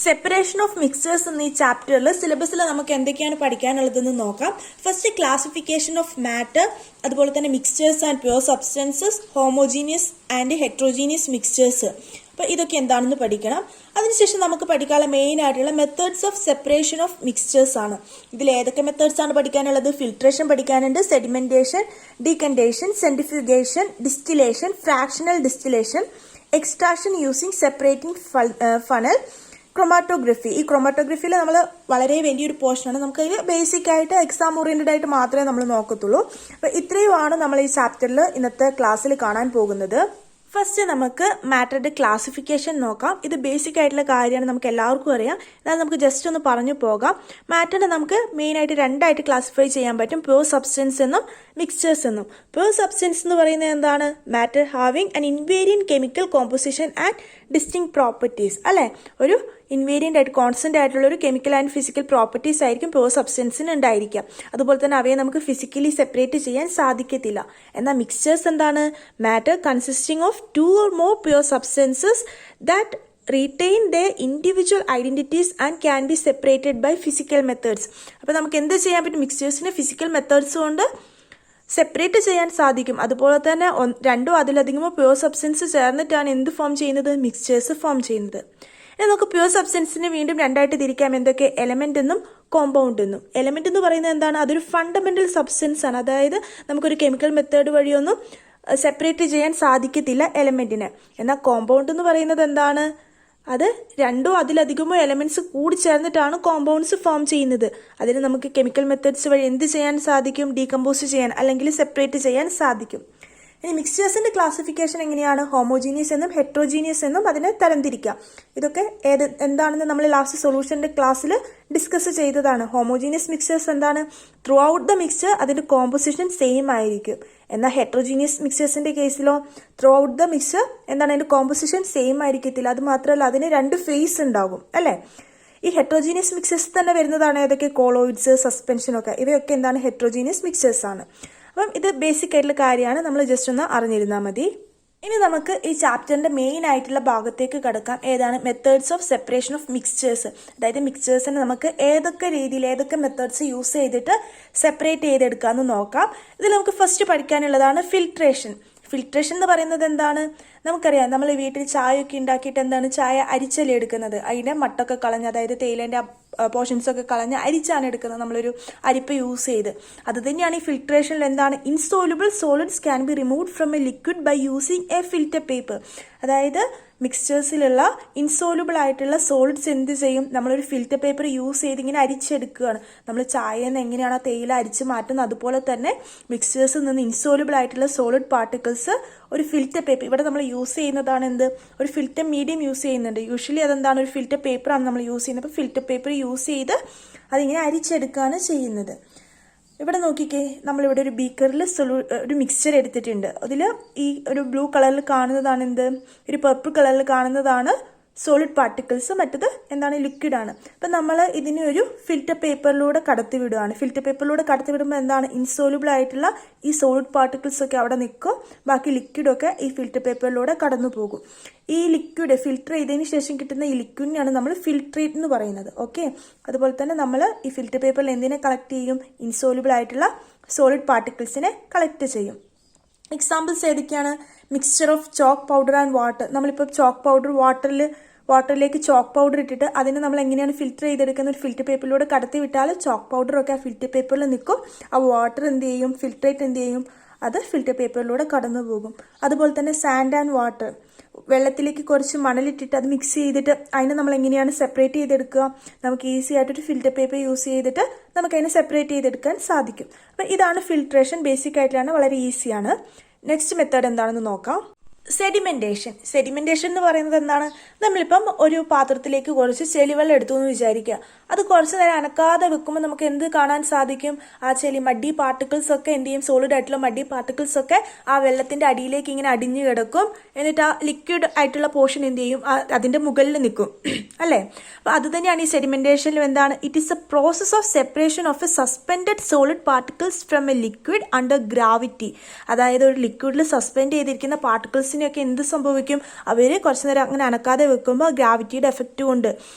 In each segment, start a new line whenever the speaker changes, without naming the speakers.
Separation of mixers എന്ന ഈ ചാപ്റ്ററിൽ സിലബസിൽ നമുക്ക് എന്തൊക്കെയാണ് പഠിക്കാനുള്ളതെന്ന് നോക്കാം. ഫസ്റ്റ് ക്ലാസിഫിക്കേഷൻ ഓഫ് മാറ്റർ, അതുപോലെ തന്നെ mixtures and pure substances, homogeneous and heterogeneous mixtures. അപ്പോൾ ഇതൊക്കെ എന്താണെന്ന് പഠിക്കണം. അതിനുശേഷം നമുക്ക് പഠിക്കാനുള്ള മെയിൻ ആയിട്ടുള്ള methods of separation of mixtures ആണ്. ഇതിൽ ഏതൊക്കെ മെത്തേഡ്സ് ആണ് പഠിക്കാനുള്ളത്? ഫിൽട്രേഷൻ പഠിക്കാനുണ്ട്, sedimentation, decantation, centrifugation, distillation, fractional distillation, extraction using separating funnel, chromatography. ഈ ക്രൊമാറ്റോഗ്രഫിയിൽ നമ്മൾ വളരെ വലിയൊരു പോർഷനാണ്. നമുക്ക് അതിൽ ബേസിക് ആയിട്ട് എക്സാം ഓറിയന്റഡ് ആയിട്ട് മാത്രമേ നമ്മൾ നോക്കത്തുള്ളൂ. അപ്പോൾ ഇത്രയുമാണ് നമ്മൾ ഈ ചാപ്റ്ററിൽ ഇന്നത്തെ ക്ലാസ്സിൽ കാണാൻ പോകുന്നത്. ഫസ്റ്റ് നമുക്ക് മാറ്ററുടെ ക്ലാസിഫിക്കേഷൻ നോക്കാം. ഇത് ബേസിക് ആയിട്ടുള്ള കാര്യമാണ്, നമുക്ക് എല്ലാവർക്കും അറിയാം. അതായത് നമുക്ക് ജസ്റ്റ് ഒന്ന് പറഞ്ഞു പോകാം. മാറ്ററിനെ നമുക്ക് മെയിൻ ആയിട്ട് രണ്ടായിട്ട് ക്ലാസിഫൈ ചെയ്യാൻ പറ്റും, പ്യുവർ സബ്സ്റ്റൻസ് എന്നും മിക്സ്ചേഴ്സ് എന്നും. പ്യുവർ സബ്സ്റ്റൻസ് എന്ന് പറയുന്നത് എന്താണ്? Matter having an invariant chemical composition and distinct properties, അല്ലെ? ഒരു ഇൻവേരിയന്റ് ആയിട്ട് കോൺസ്റ്റന്റ് ആയിട്ടുള്ള ഒരു കെമിക്കൽ ആൻഡ് ഫിസിക്കൽ പ്രോപ്പർട്ടീസ് ആയിരിക്കും പ്യുവർ സബ്സ്റ്റൻസിന് ഉണ്ടായിരിക്കുക. അതുപോലെ തന്നെ അവയെ നമുക്ക് ഫിസിക്കലി സെപ്പറേറ്റ് ചെയ്യാൻ സാധിക്കത്തില്ല. എന്നാൽ മിക്സ്ചേഴ്സ് എന്താണ്? Matter consisting of 2 or more pure substances that retain their individual identities and can be separated by physical methods. അപ്പോൾ നമുക്ക് എന്ത് ചെയ്യാൻ പറ്റും? മിക്സ്ചേഴ്സിനെ ഫിസിക്കൽ മെത്തേഡ്സ് കൊണ്ട് സെപ്പറേറ്റ് ചെയ്യാൻ സാധിക്കും. അതുപോലെ തന്നെ രണ്ടോ അതിലധികമോ പ്യുവർ സബ്സ്റ്റൻസ് ചേർന്നിട്ടാണ് എന്ത് ഫോം ചെയ്യുന്നത്? മിക്സ്ചേഴ്സ് ഫോം ചെയ്യുന്നത്. ഇനി നമുക്ക് പ്യുവർ സബ്സ്റ്റൻസിനെ വീണ്ടും രണ്ടായിട്ട് തിരിക്കാം. എന്തൊക്കെ? എലമെന്റ് എന്നും കോമ്പൗണ്ട് എന്നും. എലമെന്റ് എന്ന് പറയുന്നത് എന്താണ്? അതൊരു ഫണ്ടമെന്റൽ സബ്സ്റ്റൻസ് ആണ്. അതായത് നമുക്കൊരു കെമിക്കൽ മെത്തേഡ് വഴിയൊന്നും സെപ്പറേറ്റ് ചെയ്യാൻ സാധിക്കത്തില്ല എലമെന്റിനെ. എന്നാൽ കോമ്പൗണ്ട് എന്ന് പറയുന്നത് എന്താണ്? അത് രണ്ടോ അതിലധികമോ എലമെന്റ്സ് കൂടി ചേർന്നിട്ടാണ് കോമ്പൗണ്ട്സ് ഫോം ചെയ്യുന്നത്. അതിന് നമുക്ക് കെമിക്കൽ മെത്തേഡ്സ് വഴി എന്ത് ചെയ്യാൻ സാധിക്കും? ഡീകമ്പോസ് ചെയ്യാൻ അല്ലെങ്കിൽ സെപ്പറേറ്റ് ചെയ്യാൻ സാധിക്കും. ഇനി മിക്സ്ചേഴ്സിന്റെ ക്ലാസിഫിക്കേഷൻ എങ്ങനെയാണ്? ഹോമോജീനിയസ് എന്നും ഹെട്രോജീനിയസ് എന്നും അതിനെ തരംതിരിക്കാം. ഇതൊക്കെ എന്താണെന്ന് നമ്മൾ ലാസ്റ്റ് സൊല്യൂഷന്റെ ക്ലാസ്സിൽ ഡിസ്കസ് ചെയ്തതാണ്. ഹോമോജീനിയസ് മിക്സ്ചേഴ്സ് എന്താണ്? ത്രൂ ഔട്ട് ദ മിക്സ്ചർ അതിന്റെ കോമ്പോസിഷൻ സെയിം ആയിരിക്കും. എന്നാൽ ഹെട്രോജീനിയസ് മിക്സ്ചേഴ്സിന്റെ കേസിലോ ത്രൂ ഔട്ട് ദ മിക്സ്ചർ എന്താണ്? അതിന്റെ കോമ്പോസിഷൻ സെയിം ആയിരിക്കത്തില്ല. അത് മാത്രമല്ല അതിന് 2 ഫേസ് ഉണ്ടാകും, അല്ലെ? ഈ ഹെട്രോജീനിയസ് മിക്സ്ചേഴ്സ് തന്നെ വരുന്നതാണ് ഏതൊക്കെ? കോളോയിഡ്സ്, സസ്പെൻഷൻ ഒക്കെ. ഇവയൊക്കെ എന്താണ്? ഹെട്രോജീനിയസ് മിക്സ്ചേഴ്സ് ആണ്. അപ്പം ഇത് ബേസിക് ആയിട്ടുള്ള കാര്യമാണ്, നമ്മൾ ജസ്റ്റ് ഒന്ന് അറിഞ്ഞിരുന്നാൽ മതി. ഇനി നമുക്ക് ഈ ചാപ്റ്ററിന്റെ മെയിൻ ആയിട്ടുള്ള ഭാഗത്തേക്ക് കടക്കാം. ഏതാണ്? Methods of separation of mixtures. അതായത് മിക്സ്ചേഴ്സിനെ നമുക്ക് ഏതൊക്കെ രീതിയിൽ ഏതൊക്കെ മെത്തേഡ്സ് യൂസ് ചെയ്തിട്ട് സെപ്പറേറ്റ് ചെയ്തെടുക്കാമെന്ന് നോക്കാം. ഇതിൽ നമുക്ക് ഫസ്റ്റ് പഠിക്കാനുള്ളതാണ് ഫിൽട്രേഷൻ. ഫിൽട്രേഷൻ എന്ന് പറയുന്നത് എന്താണ്? നമുക്കറിയാം, നമ്മൾ വീട്ടിൽ ചായ ഒക്കെ ഉണ്ടാക്കിയിട്ട് എന്താണ്? ചായ അരിച്ചല്ലേ എടുക്കുന്നത്. അതിന്റെ മട്ടൊക്കെ കളഞ്ഞ്, അതായത് തേയിലേന്റെ പോർഷൻസ് ഒക്കെ കളഞ്ഞ് അരിച്ചാണ് എടുക്കുന്നത് നമ്മളൊരു അരിപ്പ യൂസ് ചെയ്ത്. അത് തന്നെയാണ് ഈ ഫിൽട്രേഷനിൽ എന്താണ്? Insoluble solids can be removed from a liquid by using a filter paper. അതായത് മിക്സ്ചേഴ്സിലുള്ള ഇൻസോലുബിൾ ആയിട്ടുള്ള സോളിഡ്സ് എന്ത് ചെയ്യും? നമ്മളൊരു ഫിൽറ്റർ പേപ്പർ യൂസ് ചെയ്ത് ഇങ്ങനെ അരിച്ചെടുക്കുകയാണ്. നമ്മൾ ചായയിൽ നിന്ന് എങ്ങനെയാണോ തേയില അരിച്ച് മാറ്റുന്നത്, അതുപോലെ തന്നെ മിക്സ്ചേഴ്സിൽ നിന്ന് ഇൻസോലുബിൾ ആയിട്ടുള്ള സോളിഡ് പാർട്ടിക്കിൾസ് ഒരു ഫിൽറ്റർ പേപ്പർ, ഇവിടെ നമ്മൾ യൂസ് ചെയ്യുന്നതാണ് എന്ത്? ഒരു ഫിൽറ്റർ മീഡിയം യൂസ് ചെയ്യുന്നുണ്ട്. യൂഷ്വലി അതെന്താണ്? ഒരു ഫിൽറ്റർ പേപ്പറാണ് നമ്മൾ യൂസ് ചെയ്യുന്നത്. അപ്പോൾ ഫിൽറ്റർ പേപ്പർ യൂസ് ചെയ്ത് അതിങ്ങനെ അരിച്ചെടുക്കുകയാണ് ചെയ്യുന്നത്. ഇവിടെ നോക്കിക്കേ, നമ്മളിവിടെ ഒരു ബീക്കറിൽ ഒരു മിക്സ്ചർ എടുത്തിട്ടുണ്ട്. അതിൽ ഈ ഒരു ബ്ലൂ കളറിൽ കാണുന്നതാണ് എന്ത്? ഒരു പർപ്പിൾ കളറിൽ കാണുന്നതാണ് സോളിഡ് പാർട്ടിക്കിൾസ്, മറ്റത് എന്താണ്? ലിക്വിഡ് ആണ്. അപ്പം നമ്മൾ ഇതിനെ ഒരു ഫിൽറ്റർ പേപ്പറിലൂടെ കടത്തിവിടുകയാണ്. ഫിൽറ്റർ പേപ്പറിലൂടെ കടത്തിവിടുമ്പോൾ എന്താണ്? ഇൻസോലുബിൾ ആയിട്ടുള്ള ഈ സോളിഡ് പാർട്ടിക്കിൾസ് ഒക്കെ അവിടെ നിൽക്കും. ബാക്കി ലിക്വിഡൊക്കെ ഈ ഫിൽറ്റർ പേപ്പറിലൂടെ കടന്നു പോകും. ഈ ലിക്വിഡ് ഫിൽറ്റർ ചെയ്തതിന് ശേഷം കിട്ടുന്ന ഈ ലിക്വിഡിനെയാണ് നമ്മൾ ഫിൽട്രേറ്റ് എന്ന് പറയുന്നത്. ഓക്കെ, അതുപോലെ തന്നെ നമ്മൾ ഈ ഫിൽറ്റർ പേപ്പറിൽ എന്തിനെ കളക്ട് ചെയ്യും? ഇൻസോലുബിൾ ആയിട്ടുള്ള സോളിഡ് പാർട്ടിക്കിൾസിനെ കളക്ട് ചെയ്യും. എക്സാമ്പിൾസ് ഏതൊക്കെയാണ്? Mixture of chalk powder and water. നമ്മളിപ്പോൾ ചോക്ക് പൗഡർ വാട്ടറിലേക്ക് ചോക്ക് പൗഡർ ഇട്ടിട്ട് അതിനെ നമ്മൾ എങ്ങനെയാണ് ഫിൽറ്റർ ചെയ്തെടുക്കുന്നത്? ഒരു ഫിൽറ്റർ പേപ്പറിലൂടെ കടത്തി വിട്ടാൽ ചോക്ക് പൗഡറൊക്കെ ആ ഫിൽറ്റർ പേപ്പറിൽ നിൽക്കും. ആ വാട്ടർ എന്ത് ചെയ്യും? ഫിൽട്രേറ്റ് എന്ത് ചെയ്യും? അത് ഫിൽറ്റർ പേപ്പറിലൂടെ കടന്നു പോകും. അതുപോലെ തന്നെ സാൻഡ് ആൻഡ് വാട്ടർ. വെള്ളത്തിലേക്ക് കുറച്ച് മണലിട്ടിട്ട് അത് മിക്സ് ചെയ്തിട്ട് അതിനെ നമ്മൾ എങ്ങനെയാണ് സെപ്പറേറ്റ് ചെയ്തെടുക്കുക? നമുക്ക് ഈസി ആയിട്ടൊരു ഫിൽറ്റർ പേപ്പർ യൂസ് ചെയ്തിട്ട് നമുക്ക് അതിനെ സെപ്പറേറ്റ് ചെയ്തെടുക്കാൻ സാധിക്കും. അപ്പം ഇതാണ് ഫിൽട്രേഷൻ. ബേസിക് ആയിട്ടാണ്, വളരെ ഈസിയാണ്. നെക്സ്റ്റ് മെത്തേഡ് എന്താണെന്ന് നോക്കാം. സെഡിമെന്റേഷൻ. സെഡിമെന്റേഷൻ എന്ന് പറയുന്നത് എന്താണ്? നമ്മളിപ്പം ഒരു പാത്രത്തിലേക്ക് കുറച്ച് ചെളിവെള്ളം എടുത്തു എന്ന് വിചാരിക്കുക. അത് കുറച്ച് നേരം അനക്കാതെ വെക്കുമ്പോൾ നമുക്ക് എന്ത് കാണാൻ സാധിക്കും? ആ ചെളി മഡി പാർട്ടിക്കിൾസ് ഒക്കെ എന്ത് ചെയ്യും? സോളിഡ് ആയിട്ടുള്ള മഡി പാർട്ടിക്കിൾസ് ഒക്കെ ആ വെള്ളത്തിന്റെ അടിയിലേക്ക് ഇങ്ങനെ അടിഞ്ഞു കിടക്കും. എന്നിട്ട് ആ ലിക്വിഡ് ആയിട്ടുള്ള പോർഷൻ എന്ത് ചെയ്യും? അതിന്റെ മുകളിൽ നിൽക്കും, അല്ലേ? അപ്പൊ അത് തന്നെയാണ് ഈ സെഡിമെന്റേഷനിലും എന്താണ്? It is A process of separation of A suspended solid particles from a liquid under gravity. അതായത് ഒരു ലിക്വിഡിൽ സസ്പെൻഡ് ചെയ്തിരിക്കുന്ന പാർട്ടിക്കിൾസ് പാർട്ടിക്കിൾസിനെയൊക്കെ എന്ത് സംഭവിക്കും, അവർ കുറച്ച് നേരം അങ്ങനെ അനക്കാതെ വെക്കുമ്പോൾ ഗ്രാവിറ്റിയുടെ എഫക്റ്റ് കൊണ്ട്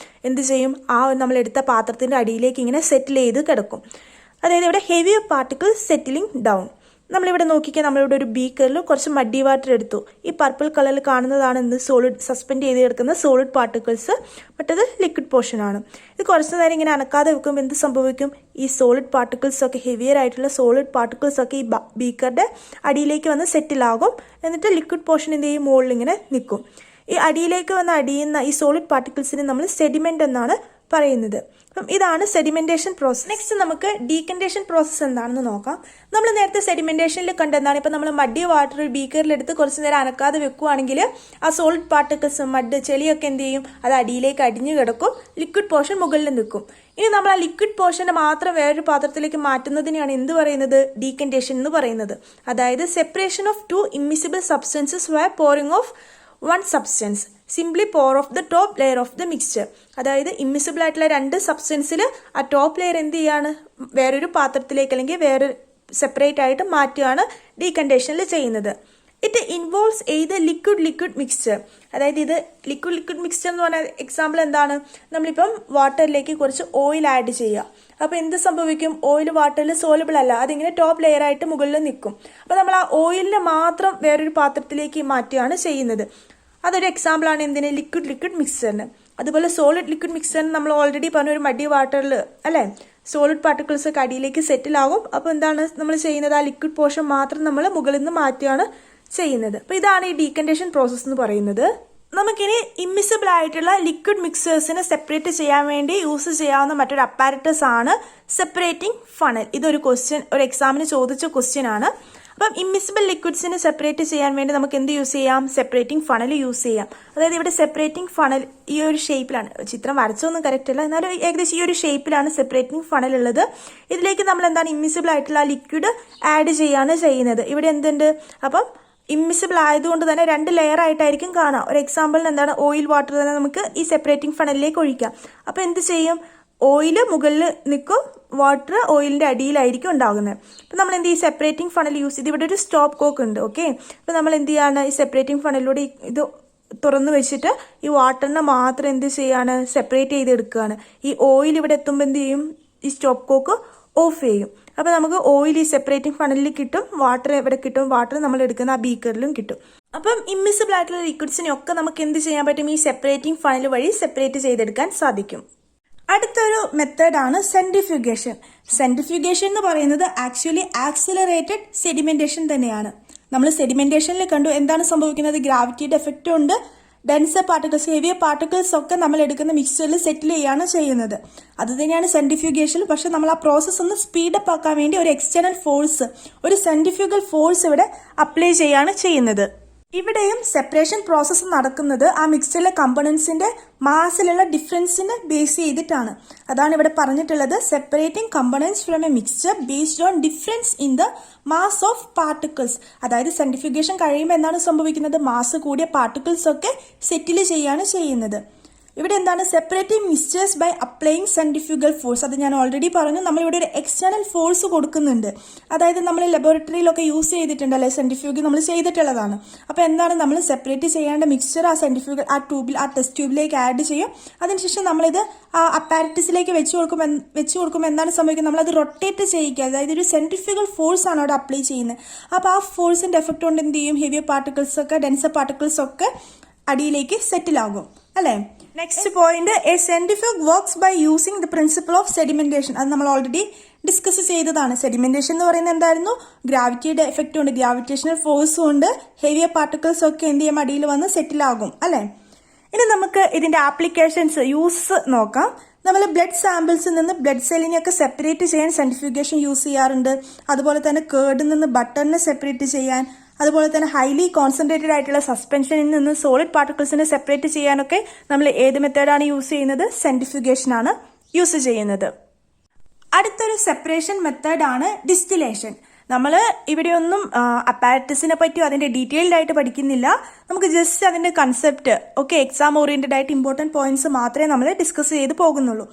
എന്ത് ചെയ്യും, ആ നമ്മൾ എടുത്ത പാത്രത്തിൻ്റെ അടിയിലേക്ക് ഇങ്ങനെ സെറ്റിൽ ചെയ്ത് കിടക്കും. അതായത് ഇവിടെ ഹെവി പാർട്ടിക്കിൾസ് സെറ്റിലിംഗ് ഡൗൺ. നമ്മളിവിടെ നോക്കിക്കാൻ നമ്മളിവിടെ ഒരു ബീക്കറിൽ കുറച്ച് മഡി വാട്ടർ എടുത്തു. ഈ പർപ്പിൾ കളറിൽ കാണുന്നതാണ് എന്ത് സോളിഡ് സസ്പെൻഡ് ചെയ്ത് കിടക്കുന്ന സോളിഡ് പാർട്ടിക്കിൾസ്, മറ്റത് ലിക്വിഡ് പോർഷനാണ്. ഇത് കുറച്ച് നേരം ഇങ്ങനെ അനക്കാതെ വെക്കുമ്പോൾ എന്ത് സംഭവിക്കും, ഈ സോളിഡ് പാർട്ടിക്കിൾസ് ഒക്കെ ഹെവിയർ ആയിട്ടുള്ള സോളിഡ് പാർട്ടിക്കിൾസ് ഒക്കെ ഈ ബീക്കറുടെ അടിയിലേക്ക് വന്ന് സെറ്റിലാകും. എന്നിട്ട് ലിക്വിഡ് പോർഷൻ എന്ത് ചെയ്യും, മുകളിൽ ഇങ്ങനെ നിൽക്കും. ഈ അടിയിലേക്ക് വന്ന് അടിയുന്ന ഈ സോളിഡ് പാർട്ടിക്കിൾസിനെ നമ്മൾ സെഡിമെന്റ് എന്നാണ് പറയുന്നത്. അപ്പം ഇതാണ് സെഡിമെന്റേഷൻ പ്രോസസ്. നെക്സ്റ്റ് നമുക്ക് ഡീകണ്ടേഷൻ പ്രോസസ് എന്താണെന്ന് നോക്കാം. നമ്മൾ നേരത്തെ സെഡിമെന്റേഷനിൽ കണ്ടെന്താണ്, ഇപ്പം നമ്മൾ മഡി വാട്ടർ ഒരു ബീക്കറിലെടുത്ത് കുറച്ച് നേരം അനക്കാതെ വെക്കുകയാണെങ്കിൽ ആ സോളിഡ് പാർട്ടിക്കിൾസ് മഡ് ചെളിയൊക്കെ എന്ത് ചെയ്യും, അത് അടിയിലേക്ക് അടിഞ്ഞു കിടക്കും, ലിക്വിഡ് പോർഷൻ മുകളിൽ നിൽക്കും. ഇനി നമ്മൾ ആ ലിക്വിഡ് പോർഷനെ മാത്രം വേറൊരു പാത്രത്തിലേക്ക് മാറ്റുന്നതിനെയാണ് എന്ത് പറയുന്നത്, ഡീകണ്ടേഷൻ എന്ന് പറയുന്നത്. അതായത് separation of two immiscible substances via pouring off one substance simply pour off the top layer of the mixture. അതായത് ഇമ്മിസിബിൾ ആയിട്ടുള്ള രണ്ട് സബ്സ്റ്റൻസിൽ ആ ടോപ്പ് ലെയർ എന്ത് ചെയ്യാണ്, വേറൊരു പാത്രത്തിലേക്ക് അല്ലെങ്കിൽ വേറെ സെപ്പറേറ്റ് ആയിട്ട് മാറ്റുകയാണ് ഡീകണ്ടേഷനിൽ ചെയ്യുന്നത്. It involves eighth liquid mixture. അതായത് ഇത് ലിക്വിഡ് മിക്സ്ചർ എന്ന് പറഞ്ഞാൽ എക്സാമ്പിൾ എന്താണ്, നമ്മളിപ്പം വാട്ടറിലേക്ക് കുറച്ച് ഓയിൽ ആഡ് ചെയ്യുക. അപ്പോൾ എന്ത് സംഭവിക്കും, ഓയിൽ വാട്ടറിൽ സോലബിൾ അല്ല, അതിങ്ങനെ ടോപ്പ് ലെയർ ആയിട്ട് മുകളിൽ നിൽക്കും. അപ്പോൾ നമ്മൾ ആ ഓയിലിനെ മാത്രം വേറൊരു പാത്രത്തിലേക്ക് മാറ്റുകയാണ് ചെയ്യുന്നത്. അതൊരു എക്സാമ്പിളാണ് എന്തിന്, ലിക്വിഡ് മിക്സ്ചറിന്. അതുപോലെ സോളിഡ് ലിക്വിഡ് മിക്സ്ചറിന് നമ്മൾ ഓൾറെഡി പറഞ്ഞ ഒരു മഡി വാട്ടറിൽ അല്ലേ സോളിഡ് പാർട്ടിക്കിൾസ് ഒക്കെ അടിയിലേക്ക് സെറ്റിലാകും. അപ്പോൾ എന്താണ് നമ്മൾ ചെയ്യുന്നത്, ആ ലിക്വിഡ് പോർഷൻ മാത്രം നമ്മൾ മുകളിൽ നിന്ന് മാറ്റുകയാണ് ചെയ്യുന്നത്. അപ്പോൾ ഇതാണ് ഈ ഡീകണ്ടേഷൻ പ്രോസസ്സ് എന്ന് പറയുന്നത്. നമുക്കിനി ഇമ്മിസിബിൾ ആയിട്ടുള്ള ലിക്വിഡ് മിക്സേഴ്സിനെ സെപ്പറേറ്റ് ചെയ്യാൻ വേണ്ടി യൂസ് ചെയ്യാവുന്ന മറ്റൊരു അപ്പാരറ്റസ് ആണ് സെപ്പറേറ്റിംഗ് ഫണൽ. ഇതൊരു ഒരു എക്സാമിന് ചോദിച്ച ക്വസ്റ്റ്യൻ ആണ്. അപ്പം ഇമ്മിസിബിൾ ലിക്വിഡ്സിനെ സെപ്പറേറ്റ് ചെയ്യാൻ വേണ്ടി നമുക്ക് എന്ത് യൂസ് ചെയ്യാം, സെപ്പറേറ്റിംഗ് ഫണൽ യൂസ് ചെയ്യാം. അതായത് ഇവിടെ സെപ്പറേറ്റിംഗ് ഫണൽ ഈ ഒരു ഷേപ്പിലാണ്, ചിത്രം വരച്ചൊന്നും കറക്റ്റ് അല്ല, എന്നാലും ഏകദേശം ഈ ഒരു ഷേപ്പിലാണ് സെപ്പറേറ്റിംഗ് ഫണൽ ഉള്ളത്. ഇതിലേക്ക് നമ്മൾ എന്താണ് ഇമ്മിസിബിൾ ആയിട്ടുള്ള ലിക്വിഡ് ആഡ് ചെയ്യാണ് ചെയ്യുന്നത്. ഇവിടെ എന്തുണ്ട്, അപ്പം ഇമ്മിസിബിൾ ആയതുകൊണ്ട് തന്നെ രണ്ട് ലെയർ ആയിട്ടായിരിക്കും കാണാം. ഒരു എക്സാമ്പിളിന് എന്താണ് ഓയിൽ വാട്ടർ തന്നെ നമുക്ക് ഈ സെപ്പറേറ്റിംഗ് ഫണലിലേക്ക് ഒഴിക്കാം. അപ്പോൾ എന്ത് ചെയ്യും, ഓയിൽ മുകളിൽ നിൽക്കും, വാട്ടർ ഓയിലിൻ്റെ അടിയിലായിരിക്കും ഉണ്ടാകുന്നത്. അപ്പം നമ്മൾ എന്ത് ചെയ്യും, സെപ്പറേറ്റിംഗ് ഫണൽ യൂസ് ചെയ്ത് ഇവിടെ ഒരു സ്റ്റോപ്പ് കോക്ക് ഉണ്ട്. ഓക്കെ, അപ്പം നമ്മൾ എന്ത് ചെയ്യാണ്, ഈ സെപ്പറേറ്റിംഗ് ഫണലിലൂടെ ഇത് തുറന്നു വെച്ചിട്ട് ഈ വാട്ടറിനെ മാത്രം എന്ത് ചെയ്യാണ്, സെപ്പറേറ്റ് ചെയ്തെടുക്കുകയാണ്. ഈ ഓയിൽ ഇവിടെ എത്തുമ്പോൾ എന്ത് ചെയ്യും, ഈ സ്റ്റോപ്പ് കോക്ക് ഓഫ് ചെയ്യും. അപ്പോൾ നമുക്ക് ഓയിൽ ഈ സെപ്പറേറ്റിംഗ് ഫണലിൽ കിട്ടും, വാട്ടർ എവിടെ കിട്ടും, വാട്ടർ നമ്മൾ എടുക്കുന്ന ആ ബീക്കറിലും കിട്ടും. അപ്പം ഇമ്മിസിബിൾ ആയിട്ടുള്ള ലിക്വിഡ്സിനെ ഒക്കെ നമുക്ക് എന്ത് ചെയ്യാൻ പറ്റും, ഈ സെപ്പറേറ്റിംഗ് ഫണൽ വഴി സെപ്പറേറ്റ് ചെയ്തെടുക്കാൻ സാധിക്കും. അടുത്തൊരു മെത്തേഡാണ് സെൻട്രിഫ്യൂഗേഷൻ. സെൻട്രിഫ്യൂഗേഷൻ എന്ന് പറയുന്നത് ആക്ച്വലി ആക്സിലറേറ്റഡ് സെഡിമെന്റേഷൻ തന്നെയാണ്. നമ്മൾ സെഡിമെന്റേഷനിൽ കണ്ടു എന്താണ് സംഭവിക്കുന്നത്, ഗ്രാവിറ്റിയുടെ എഫക്റ്റ് കൊണ്ട് ഡെൻസർ പാർട്ടിക്കിൾസ് ഹെവിയർ പാർട്ടിക്കിൾസ് ഒക്കെ നമ്മൾ എടുക്കുന്ന മിക്സ്ചറിൽ സെറ്റിൽ ചെയ്യുകയാണ് ചെയ്യുന്നത്. അത് തന്നെയാണ് സെൻട്രിഫ്യൂഗേഷൻ. പക്ഷെ നമ്മൾ ആ പ്രോസസ്സ് ഒന്ന് സ്പീഡപ്പ് ആക്കാൻ വേണ്ടി ഒരു എക്സ്റ്റേണൽ ഫോഴ്സ്, ഒരു സെൻട്രിഫ്യൂഗൽ ഫോഴ്സ് ഇവിടെ അപ്ലൈ ചെയ്യാണ് ചെയ്യുന്നത്. ഇവിടെയും സെപ്പറേഷൻ പ്രോസസ്സ് നടക്കുന്നത് ആ മിക്സ്ചറിലെ കമ്പണൻസിന്റെ മാസിലുള്ള ഡിഫറൻസിനെ ബേസ് ചെയ്തിട്ടാണ്. അതാണ് ഇവിടെ പറഞ്ഞിട്ടുള്ളത്, separating components from A mixture based on difference in the mass of particles. അതായത് സെൻട്രിഫ്യൂഗേഷൻ കഴിയുമ്പോൾ എന്താണ് സംഭവിക്കുന്നത്, മാസ് കൂടിയ പാർട്ടിക്കിൾസ് ഒക്കെ സെറ്റിൽ ചെയ്യാണ് ചെയ്യുന്നത്. ഇവിടെ എന്താണ്, separating mixtures by applying centrifugal force. അത് ഞാൻ ഓൾറെഡി പറഞ്ഞു, നമ്മളിവിടെ ഒരു എക്സ്റ്റേണൽ ഫോഴ്സ് കൊടുക്കുന്നുണ്ട്. അതായത് നമ്മൾ ലബോറട്ടറിയിലൊക്കെ യൂസ് ചെയ്തിട്ടുണ്ട് അല്ലെ, സെൻട്രിഫ്യൂഗ് നമ്മൾ ചെയ്തിട്ടുള്ളതാണ്. അപ്പോൾ എന്താണ്, നമ്മൾ സെപ്പറേറ്റ് ചെയ്യേണ്ട മിക്സ്ചർ ആ സെൻട്രിഫ്യൂഗൽ ആ ട്യൂബിൽ ആ ടെസ്റ്റ് ട്യൂബിലേക്ക് ആഡ് ചെയ്യും. അതിനുശേഷം നമ്മളിത് ആ അപ്പാരറ്റസിലേക്ക് വെച്ച് കൊടുക്കുമ്പോൾ എന്താണ് സംഭവിക്കുന്നത്, നമ്മളത് റൊട്ടേറ്റ് ചെയ്യിക്കുക. അതായത് ഒരു സെൻട്രിഫ്യൂഗൽ ഫോഴ്സ് ആണ് അവിടെ അപ്ലൈ ചെയ്യുന്നത്. അപ്പോൾ ആ ഫോഴ്സിന്റെ എഫക്ട് കൊണ്ട് എന്ത് ചെയ്യും, ഹെവിയർ പാർട്ടിക്കിൾസ് ഒക്കെ ഡെൻസർ പാർട്ടിക്കിൾസ് ഒക്കെ അടിയിലേക്ക് സെറ്റിൽ ആകും അല്ലേ. Next point, a centrifuge works by using the principle of sedimentation. അത് നമ്മൾ ഓൾറെഡി ഡിസ്കസ് ചെയ്തതാണ്. സെഡിമെന്റേഷൻ എന്ന് പറയുന്നത് എന്തായിരുന്നു, ഗ്രാവിറ്റിയുടെ എഫക്റ്റ് കൊണ്ട്, ഗ്രാവിറ്റേഷണൽ ഫോഴ്സ് കൊണ്ട് ഹെവിയർ പാർട്ടിക്കിൾസ് ഒക്കെ എന്ത് ചെയ്യും, അടിയിൽ വന്ന് സെറ്റിൽ ആകും അല്ലേ. ഇനി നമുക്ക് ഇതിന്റെ ആപ്ലിക്കേഷൻസ് യൂസ് നോക്കാം. നമ്മൾ ബ്ലഡ് സാമ്പിൾസിൽ നിന്ന് ബ്ലഡ് സെല്ലിനെയൊക്കെ സെപ്പറേറ്റ് ചെയ്യാൻ സെൻട്രിഫ്യൂഗേഷൻ യൂസ് ചെയ്യാറുണ്ട്. അതുപോലെ തന്നെ കേർഡിൽ നിന്ന് ബട്ടറിനെ സെപ്പറേറ്റ് ചെയ്യാൻ, അതുപോലെ തന്നെ ഹൈലി കോൺസെൻട്രേറ്റഡ് ആയിട്ടുള്ള സസ്പെൻഷനിൽ നിന്ന് സോളിഡ് പാർട്ടിക്കിൾസിനെ സെപ്പറേറ്റ് ചെയ്യാനൊക്കെ നമ്മൾ ഏത് മെത്തേഡാണ് യൂസ് ചെയ്യുന്നത്, സെൻട്രിഫ്യൂഗേഷൻ ആണ് യൂസ് ചെയ്യുന്നത്. അടുത്തൊരു സെപ്പറേഷൻ മെത്തേഡാണ് ഡിസ്റ്റിലേഷൻ. നമ്മൾ ഇവിടെയൊന്നും അപ്പാരറ്റസിനെ പറ്റിയോ അതിന്റെ ഡീറ്റെയിൽഡ് ആയിട്ട് പഠിക്കുന്നില്ല. നമുക്ക് ജസ്റ്റ് അതിന്റെ കൺസെപ്റ്റ് എക്സാം ഓറിയന്റഡ് ആയിട്ട് ഇമ്പോർട്ടന്റ് പോയിന്റ്സ് മാത്രമേ നമ്മൾ ഡിസ്കസ് ചെയ്ത് പോകുന്നുള്ളൂ.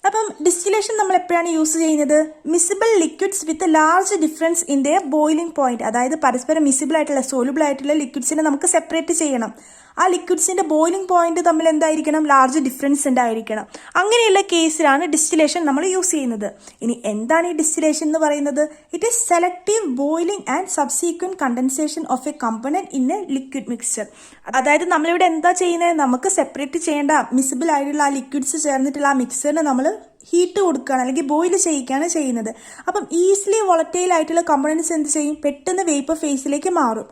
അപ്പം ഡിസ്റ്റിലേഷൻ നമ്മൾ എപ്പോഴാണ് യൂസ് ചെയ്യുന്നത്? Miscible liquids with large difference in the boiling point, അതായത് പരസ്പരം മിസിബിൾ ആയിട്ടുള്ള സോലുബിൾ ആയിട്ടുള്ള ലിക്വിഡ്സിനെ നമുക്ക് സെപ്പറേറ്റ് ചെയ്യണം. ആ ലിക്വിഡ്സിന്റെ ബോയിലിംഗ് പോയിന്റ് തമ്മിൽ എന്തായിരിക്കണം? ലാർജ് ഡിഫറൻസ് ഉണ്ടായിരിക്കണം. അങ്ങനെയുള്ള കേസിലാണ് ഡിസ്റ്റിലേഷൻ നമ്മൾ യൂസ് ചെയ്യുന്നത്. ഇനി എന്താണ് ഈ ഡിസ്റ്റിലേഷൻ എന്ന് പറയുന്നത്? It is selective boiling and subsequent condensation of A component in A liquid mixture. അതായത് നമ്മളിവിടെ എന്താ ചെയ്യുന്നത്? നമുക്ക് സെപ്പറേറ്റ് ചെയ്യേണ്ട മിസിബിൾ ആയിട്ടുള്ള ആ ലിക്വിഡ്സ് ചേർന്നിട്ടുള്ള ആ മിക്സറിന് നമ്മൾ ഹീറ്റ് കൊടുക്കുകയാണ് അല്ലെങ്കിൽ ബോയിൽ ചെയ്യിക്കുകയാണ് ചെയ്യുന്നത്. അപ്പം ഈസിലി വോളറ്റൈൽ ആയിട്ടുള്ള കമ്പണൻസ് എന്ത് ചെയ്യും? പെട്ടെന്ന് വേപ്പർ ഫേസിലേക്ക് മാറും.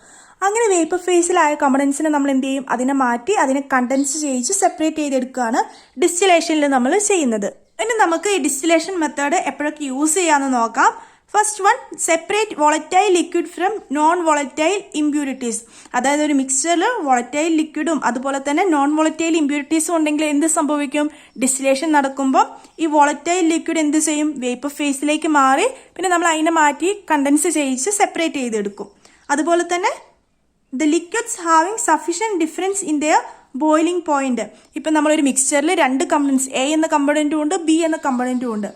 അങ്ങനെ വേപ്പർ ഫേസിലായ കമ്പണൻസിനെ നമ്മൾ എന്ത് ചെയ്യും? അതിനെ മാറ്റി അതിനെ കണ്ടൻസ് ചെയ്യിച്ച് സെപ്പറേറ്റ് ചെയ്തെടുക്കുകയാണ് ഡിസ്റ്റിലേഷനിൽ നമ്മൾ ചെയ്യുന്നത്. ഇനി നമുക്ക് ഈ ഡിസ്റ്റിലേഷൻ മെത്തേഡ് എപ്പോഴൊക്കെ യൂസ് ചെയ്യാമെന്ന് നോക്കാം. First one, separate volatile liquid from non volatile impurities. അതായത് ഒരു മിക്സ്ചറിൽ വോളറ്റൈൽ ലിക്വിഡും അതുപോലെ തന്നെ നോൺ വോളറ്റൈൽ ഇമ്പ്യൂരിറ്റീസും ഉണ്ടെങ്കിൽ എന്ത് സംഭവിക്കും? ഡിസ്റ്റിലേഷൻ നടക്കുമ്പോൾ ഈ വോളറ്റൈൽ ലിക്വിഡ് എന്ത് ചെയ്യും? വേപ്പർ ഫേസിലേക്ക് മാറി പിന്നെ നമ്മൾ അതിനെ മാറ്റി കണ്ടൻസ് ചെയ്യിച്ച് സെപ്പറേറ്റ് ചെയ്തെടുക്കും. അതുപോലെ തന്നെ the liquids having sufficient difference in their boiling point. ഇപ്പം നമ്മളൊരു മിക്സ്ചറിൽ രണ്ട് കമ്പണൻസ്, എ എന്ന കമ്പണൻറ്റും ഉണ്ട് ബി എന്ന കമ്പണൻറ്റും ഉണ്ട്.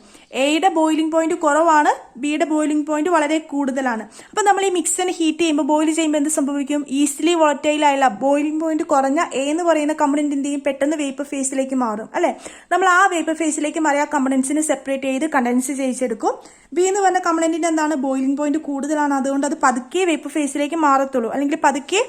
എയുടെ ബോയിലിംഗ് പോയിന്റ് കുറവാണ്, ബിയുടെ ബോയിലിംഗ് പോയിന്റ് വളരെ കൂടുതലാണ്. അപ്പം നമ്മൾ ഈ മിക്സിനെ ഹീറ്റ് ചെയ്യുമ്പോൾ ബോയിൽ ചെയ്യുമ്പോൾ എന്ത് സംഭവിക്കും? ഈസിലി വോളറ്റൈൽ ആയുള്ള ബോയിലിംഗ് പോയിന്റ് കുറഞ്ഞ എ എന്ന് പറയുന്ന കമ്പണന്റ് എന്ത് ചെയ്യും? പെട്ടെന്ന് വേപ്പർ ഫേസിലേക്ക് മാറും അല്ലെ? നമ്മൾ ആ വേപ്പർ ഫേസിലേക്ക് മാറിയ ആ കമ്പണൻസിനെ സെപ്പറേറ്റ് ചെയ്ത് കണ്ടൻസ് ചെയ്യിച്ചെടുക്കും. ബി എന്ന് പറഞ്ഞ കമ്പണന്റിന്റെ എന്താണ്? ബോയിലിംഗ് പോയിന്റ് കൂടുതലാണ്, അതുകൊണ്ട് അത് പതുക്കെ വേപ്പർ ഫേസിലേക്ക് മാറത്തുള്ളൂ, അല്ലെങ്കിൽ പതുക്കെ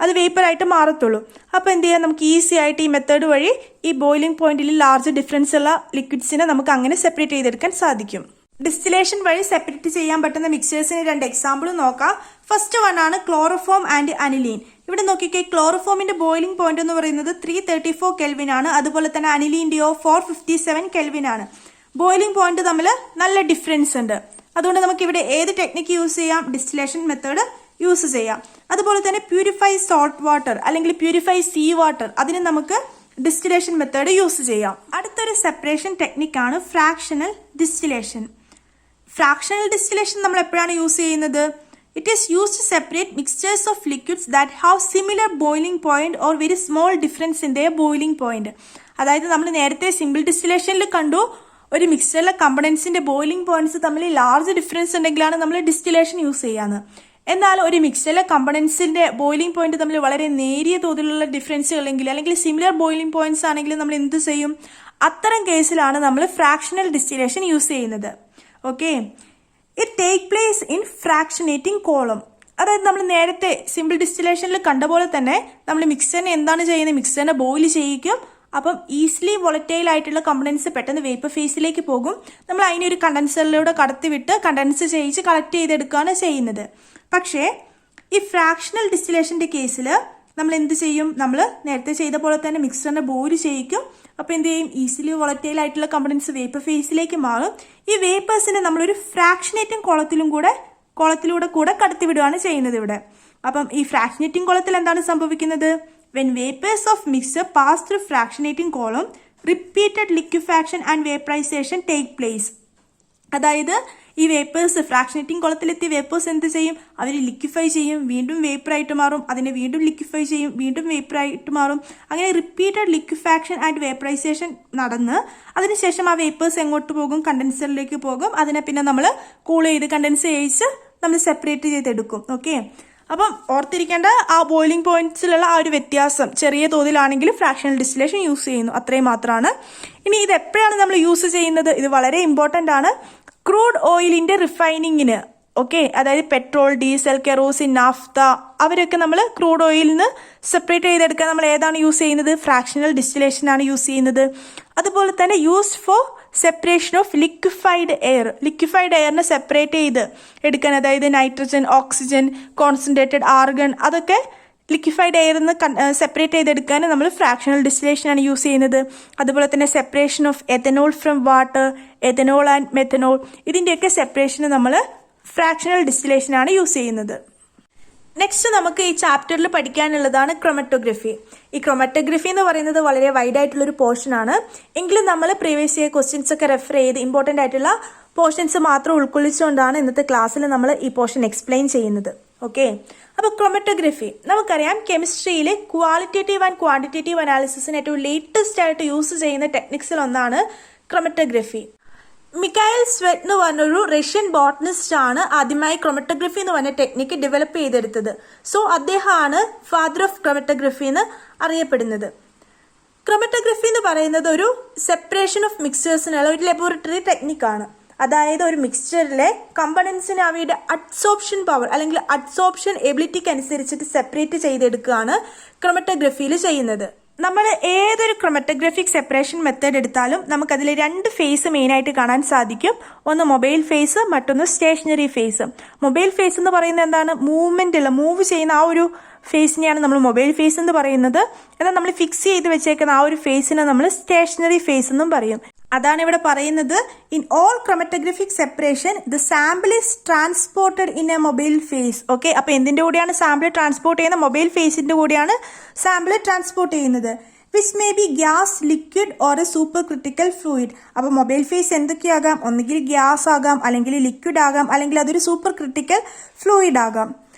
അത് വേപ്പറായിട്ട് മാറത്തുള്ളൂ. അപ്പോൾ എന്ത് ചെയ്യാം? നമുക്ക് ഈസി ആയിട്ട് ഈ മെത്തേഡ് വഴി ഈ ബോയിലിംഗ് പോയിന്റിൽ ലാർജ് ഡിഫറൻസ് ഉള്ള ലിക്വിഡ്സിനെ നമുക്ക് അങ്ങനെ സെപ്പറേറ്റ് ചെയ്തെടുക്കാൻ സാധിക്കും. ഡിസ്റ്റിലേഷൻ വഴി സെപ്പറേറ്റ് ചെയ്യാൻ പറ്റുന്ന മിക്സേഴ്സിന് രണ്ട് എക്സാമ്പിൾ നോക്കാം. ഫസ്റ്റ് വൺ ആണ് ക്ലോറോഫോം ആൻഡ് അനിലീൻ. ഇവിടെ നോക്കിക്കേ, ക്ലോറോഫോമിന്റെ ബോയിലിംഗ് പോയിന്റ് എന്ന് പറയുന്നത് 334 കെൽവിൻ ആണ്. അതുപോലെ തന്നെ അനിലീന്റെയോ 457 കെൽവിൻ ആണ്. ബോയിലിംഗ് പോയിന്റ് തമ്മിൽ നല്ല ഡിഫറൻസ് ഉണ്ട്. അതുകൊണ്ട് നമുക്ക് ഇവിടെ ഏത് ടെക്നിക്ക് യൂസ് ചെയ്യാം? ഡിസ്റ്റിലേഷൻ മെത്തേഡ് യൂസ് ചെയ്യാം. അതുപോലെ തന്നെ പ്യൂരിഫൈ സോൾട്ട് വാട്ടർ അല്ലെങ്കിൽ പ്യൂരിഫൈ സീ വാട്ടർ, അതിന് നമുക്ക് ഡിസ്റ്റിലേഷൻ മെത്തേഡ് യൂസ് ചെയ്യാം. അടുത്തൊരു സെപ്പറേഷൻ ടെക്നിക്കാണ് ഫ്രാക്ഷണൽ ഡിസ്റ്റിലേഷൻ. ഫ്രാക്ഷണൽ ഡിസ്റ്റിലേഷൻ നമ്മൾ എപ്പോഴാണ് യൂസ് ചെയ്യുന്നത്? It is used to separate mixtures of liquids that have similar boiling point or very small difference in there boiling point. അതായത് നമ്മൾ നേരത്തെ സിമ്പിൾ ഡിസ്റ്റിലേഷനിൽ കണ്ടു, ഒരു മിക്സ്ചറിലെ കമ്പണൻസിന്റെ ബോയിലിംഗ് പോയിന്റ്സ് തമ്മിൽ ലാർജ് ഡിഫറൻസ് ഉണ്ടെങ്കിലാണ് നമ്മൾ ഡിസ്റ്റിലേഷൻ യൂസ് ചെയ്യാന്ന്. എന്നാൽ ഒരു മിക്സ്ചറിലെ കമ്പണൻസിന്റെ ബോയിലിംഗ് പോയിന്റ് തമ്മിൽ വളരെ നേരിയ തോതിലുള്ള ഡിഫറൻസുകളെങ്കിൽ അല്ലെങ്കിൽ സിമിലർ ബോയിലിംഗ് പോയിന്റ്സ് ആണെങ്കിൽ നമ്മൾ എന്ത് ചെയ്യും? അത്തരം കേസിലാണ് നമ്മൾ ഫ്രാക്ഷണൽ ഡിസ്റ്റിലേഷൻ യൂസ് ചെയ്യുന്നത്. Okay, it take place in fractionating column. അതായത് നമ്മൾ നേരത്തെ സിമ്പിൾ ഡിസ്റ്റിലേഷനിൽ കണ്ട പോലെ തന്നെ നമ്മൾ മിക്സ്ചറിനെ എന്താണ് ചെയ്യുന്നത്? മിക്സ്ചറിനെ ബോയിൽ ചെയ്യിക്കും. അപ്പം ഈസിലി വോളറ്റൈൽ ആയിട്ടുള്ള കമ്പണൻസ് പെട്ടെന്ന് വേപ്പർ ഫേസിലേക്ക് പോകും. നമ്മൾ അതിനൊരു കണ്ടൻസറിലൂടെ കടത്തിവിട്ട് കണ്ടൻസ് ചെയ്യിച്ച് കളക്ട് ചെയ്തെടുക്കുകയാണ് ചെയ്യുന്നത്. പക്ഷേ ഈ ഫ്രാക്ഷണൽ ഡിസ്റ്റിലേഷന്റെ കേസിൽ നമ്മൾ എന്ത് ചെയ്യും? നമ്മൾ നേരത്തെ ചെയ്ത പോലെ തന്നെ മിക്സറിനെ ബോയിൽ ചെയ്യിക്കും. അപ്പോൾ എന്ത് ചെയ്യും? ഈസിലി വോളറ്റൈൽ ആയിട്ടുള്ള കമ്പണൻസ് വേപ്പർ ഫേസിലേക്ക് മാറും. ഈ വേപ്പേഴ്സിനെ നമ്മളൊരു ഫ്രാക്ഷനേറ്റിംഗ് കോളത്തിലൂടെ കൂടെ കടത്തിവിടുകയാണ് ചെയ്യുന്നത് ഇവിടെ. അപ്പം ഈ ഫ്രാക്ഷനേറ്റിംഗ് കോളത്തിൽ എന്താണ് സംഭവിക്കുന്നത്? When vapors of mixture pass through fractionating column, repeated liquefaction and vaporization take place. അതായത് ഈ വേപ്പേഴ്സ് ഫ്രാക്ഷനേറ്റിംഗ് കോളത്തിലെത്തിയ വേപ്പേഴ്സ് എന്ത് ചെയ്യും? അവർ ലിക്വിഫൈ ചെയ്യും, വീണ്ടും വേപ്പറായിട്ട് മാറും, അതിനെ വീണ്ടും ലിക്വിഫൈ ചെയ്യും, വീണ്ടും വേപ്പറായിട്ട് മാറും. അങ്ങനെ റിപ്പീറ്റഡ് ലിക്വിഫാക്ഷൻ ആൻഡ് വേപ്പറൈസേഷൻ നടന്ന് അതിനുശേഷം ആ വേപ്പേഴ്സ് എങ്ങോട്ട് പോകും? കണ്ടൻസറിലേക്ക് പോകും. അതിനെ പിന്നെ നമ്മൾ കൂൾ ചെയ്ത് കണ്ടൻസ് ചെയ്യിച്ച് നമ്മൾ സെപ്പറേറ്റ് ചെയ്തെടുക്കും. ഓക്കെ, അപ്പം ഓർത്തിരിക്കേണ്ട ആ ബോയിലിംഗ് പോയിന്റ്സിലുള്ള ആ ഒരു വ്യത്യാസം ചെറിയ തോതിലാണെങ്കിൽ ഫ്രാക്ഷണൽ ഡിസ്റ്റിലേഷൻ യൂസ് ചെയ്യുന്നു, അത്രയും മാത്രമാണ്. ഇനി ഇത് എപ്പോഴാണ് നമ്മൾ യൂസ് ചെയ്യുന്നത്? ഇത് വളരെ ഇമ്പോർട്ടൻ്റ് ആണ്. ക്രൂഡ് ഓയിലിന്റെ റിഫൈനിങ്ങിന്. ഓക്കെ, അതായത് പെട്രോൾ, ഡീസൽ, കെറോസിൻ, നാഫ്ത, അവരൊക്കെ നമ്മൾ ക്രൂഡ് ഓയിലിൽ നിന്ന് സെപ്പറേറ്റ് ചെയ്തെടുക്കാൻ നമ്മൾ ഏതാണ് യൂസ് ചെയ്യുന്നത്? ഫ്രാക്ഷണൽ ഡിസ്റ്റിലേഷൻ ആണ് യൂസ് ചെയ്യുന്നത്. അതുപോലെ തന്നെ used for separation of liquefied air. Liquefied എയറിനെ സെപ്പറേറ്റ് ചെയ്ത് എടുക്കാൻ, അതായത് നൈട്രജൻ, ഓക്സിജൻ, കോൺസെൻട്രേറ്റഡ് ആർഗൺ, അതൊക്കെ ലിക്വിഫൈഡ് എയറിൽ നിന്ന് സെപ്പറേറ്റ് ചെയ്തെടുക്കാൻ നമ്മൾ ഫ്രാക്ഷണൽ ഡിസ്റ്റിലേഷൻ ആണ് യൂസ് ചെയ്യുന്നത്. അതുപോലെ തന്നെ separation of ethanol from water, ethanol and methanol, ഇതിൻ്റെയൊക്കെ സെപ്പറേഷന് നമ്മൾ ഫ്രാക്ഷണൽ ഡിസ്റ്റിലേഷൻ ആണ് യൂസ് ചെയ്യുന്നത്. നെക്സ്റ്റ് നമുക്ക് ഈ ചാപ്റ്ററിൽ പഠിക്കാനുള്ളതാണ് ക്രൊമറ്റോഗ്രഫി. ഈ ക്രൊമറ്റോഗ്രഫി എന്ന് പറയുന്നത് വളരെ വൈഡ് ആയിട്ടുള്ളൊരു പോർഷൻ ആണ്. എങ്കിലും നമ്മൾ പ്രീവിയസ് ഇയർ ക്വസ്റ്റ്യൻസ് ഒക്കെ റെഫർ ചെയ്ത് ഇമ്പോർട്ടൻ്റ് ആയിട്ടുള്ള പോർഷൻസ് മാത്രം ഉൾക്കൊള്ളിച്ചുകൊണ്ടാണ് ഇന്നത്തെ ക്ലാസ്സിൽ നമ്മൾ ഈ പോർഷൻ എക്സ്പ്ലെയിൻ ചെയ്യുന്നത്. ഓക്കെ, അപ്പോൾ ക്രൊമറ്റോഗ്രഫി നമുക്കറിയാം, കെമിസ്ട്രിയിലെ ക്വാളിറ്റേറ്റീവ് ആൻഡ് ക്വാണ്ടിറ്റേറ്റീവ് അനാലിസിസിന് ഏറ്റവും ലേറ്റസ്റ്റ് ആയിട്ട് യൂസ് ചെയ്യുന്ന ടെക്നിക്സിൽ ഒന്നാണ് ക്രൊമറ്റോഗ്രഫി. മിഖായിൽ സ്വെറ്റ് എന്ന് പറഞ്ഞൊരു റഷ്യൻ ബോട്ടണിസ്റ്റ് ആണ് ആദ്യമായി ക്രൊമറ്റോഗ്രഫി എന്ന് പറഞ്ഞ ടെക്നിക്ക് ഡെവലപ്പ് ചെയ്തെടുത്തത്. സോ അദ്ദേഹമാണ് ഫാദർ ഓഫ് ക്രൊമറ്റോഗ്രഫി എന്ന് അറിയപ്പെടുന്നത്. ക്രൊമറ്റോഗ്രഫി എന്ന് പറയുന്നത് ഒരു സെപ്പറേഷൻ ഓഫ് മിക്സ്ചേഴ്സിനുള്ള ഒരു ലബോറട്ടറി ടെക്നിക്കാണ്. അതായത് ഒരു മിക്സ്ചറിലെ കമ്പണൻസിനെ അവയുടെ അഡ്സോർപ്ഷൻ പവർ അല്ലെങ്കിൽ അഡ്സോർപ്ഷൻ എബിലിറ്റിക്ക് അനുസരിച്ചിട്ട് സെപ്പറേറ്റ് ചെയ്തെടുക്കുകയാണ് ക്രൊമറ്റോഗ്രഫിയിൽ ചെയ്യുന്നത്. നമ്മൾ ഏതൊരു ക്രൊമറ്റോഗ്രഫിക് സെപ്പറേഷൻ മെത്തേഡ് എടുത്താലും നമുക്കതിൽ രണ്ട് ഫേസ് മെയിനായിട്ട് കാണാൻ സാധിക്കും. ഒന്ന് മൊബൈൽ ഫേസ്, മറ്റൊന്ന് സ്റ്റേഷനറി ഫേസ്. മൊബൈൽ ഫേസ് എന്ന് പറയുന്നത് എന്താണ്? മൂവ് ചെയ്യുന്ന ആ ഒരു ഫേസിനെയാണ് നമ്മൾ മൊബൈൽ ഫേസ് എന്ന് പറയുന്നത്. എന്നാൽ നമ്മൾ ഫിക്സ് ചെയ്ത് വെച്ചേക്കുന്ന ആ ഒരു ഫേസിനെ നമ്മൾ സ്റ്റേഷനറി ഫേസ് എന്നും പറയും. അതാണ് ഇവിടെ പറയുന്നത്. In all chromatographic separation the sample is transported in a mobile phase. Okay, അപ്പോൾ എന്തിൻ്റെ കൂടെയാണ് സാമ്പിൾ ട്രാൻസ്പോർട്ട് ചെയ്യുന്നത്? മൊബൈൽ ഫേസിന്റെ കൂടെയാണ് സാമ്പിൾ ട്രാൻസ്പോർട്ട് ചെയ്യുന്നത്. Which may be gas, liquid or a super critical fluid. അപ്പോൾ മൊബൈൽ ഫേസ് എന്തൊക്കെയാകാം? ഒന്നുകിൽ ഗ്യാസ് ആകാം, അല്ലെങ്കിൽ ലിക്വിഡ് ആകാം, അല്ലെങ്കിൽ അതൊരു സൂപ്പർ ക്രിട്ടിക്കൽ ഫ്ലൂയിഡ് ആകാം.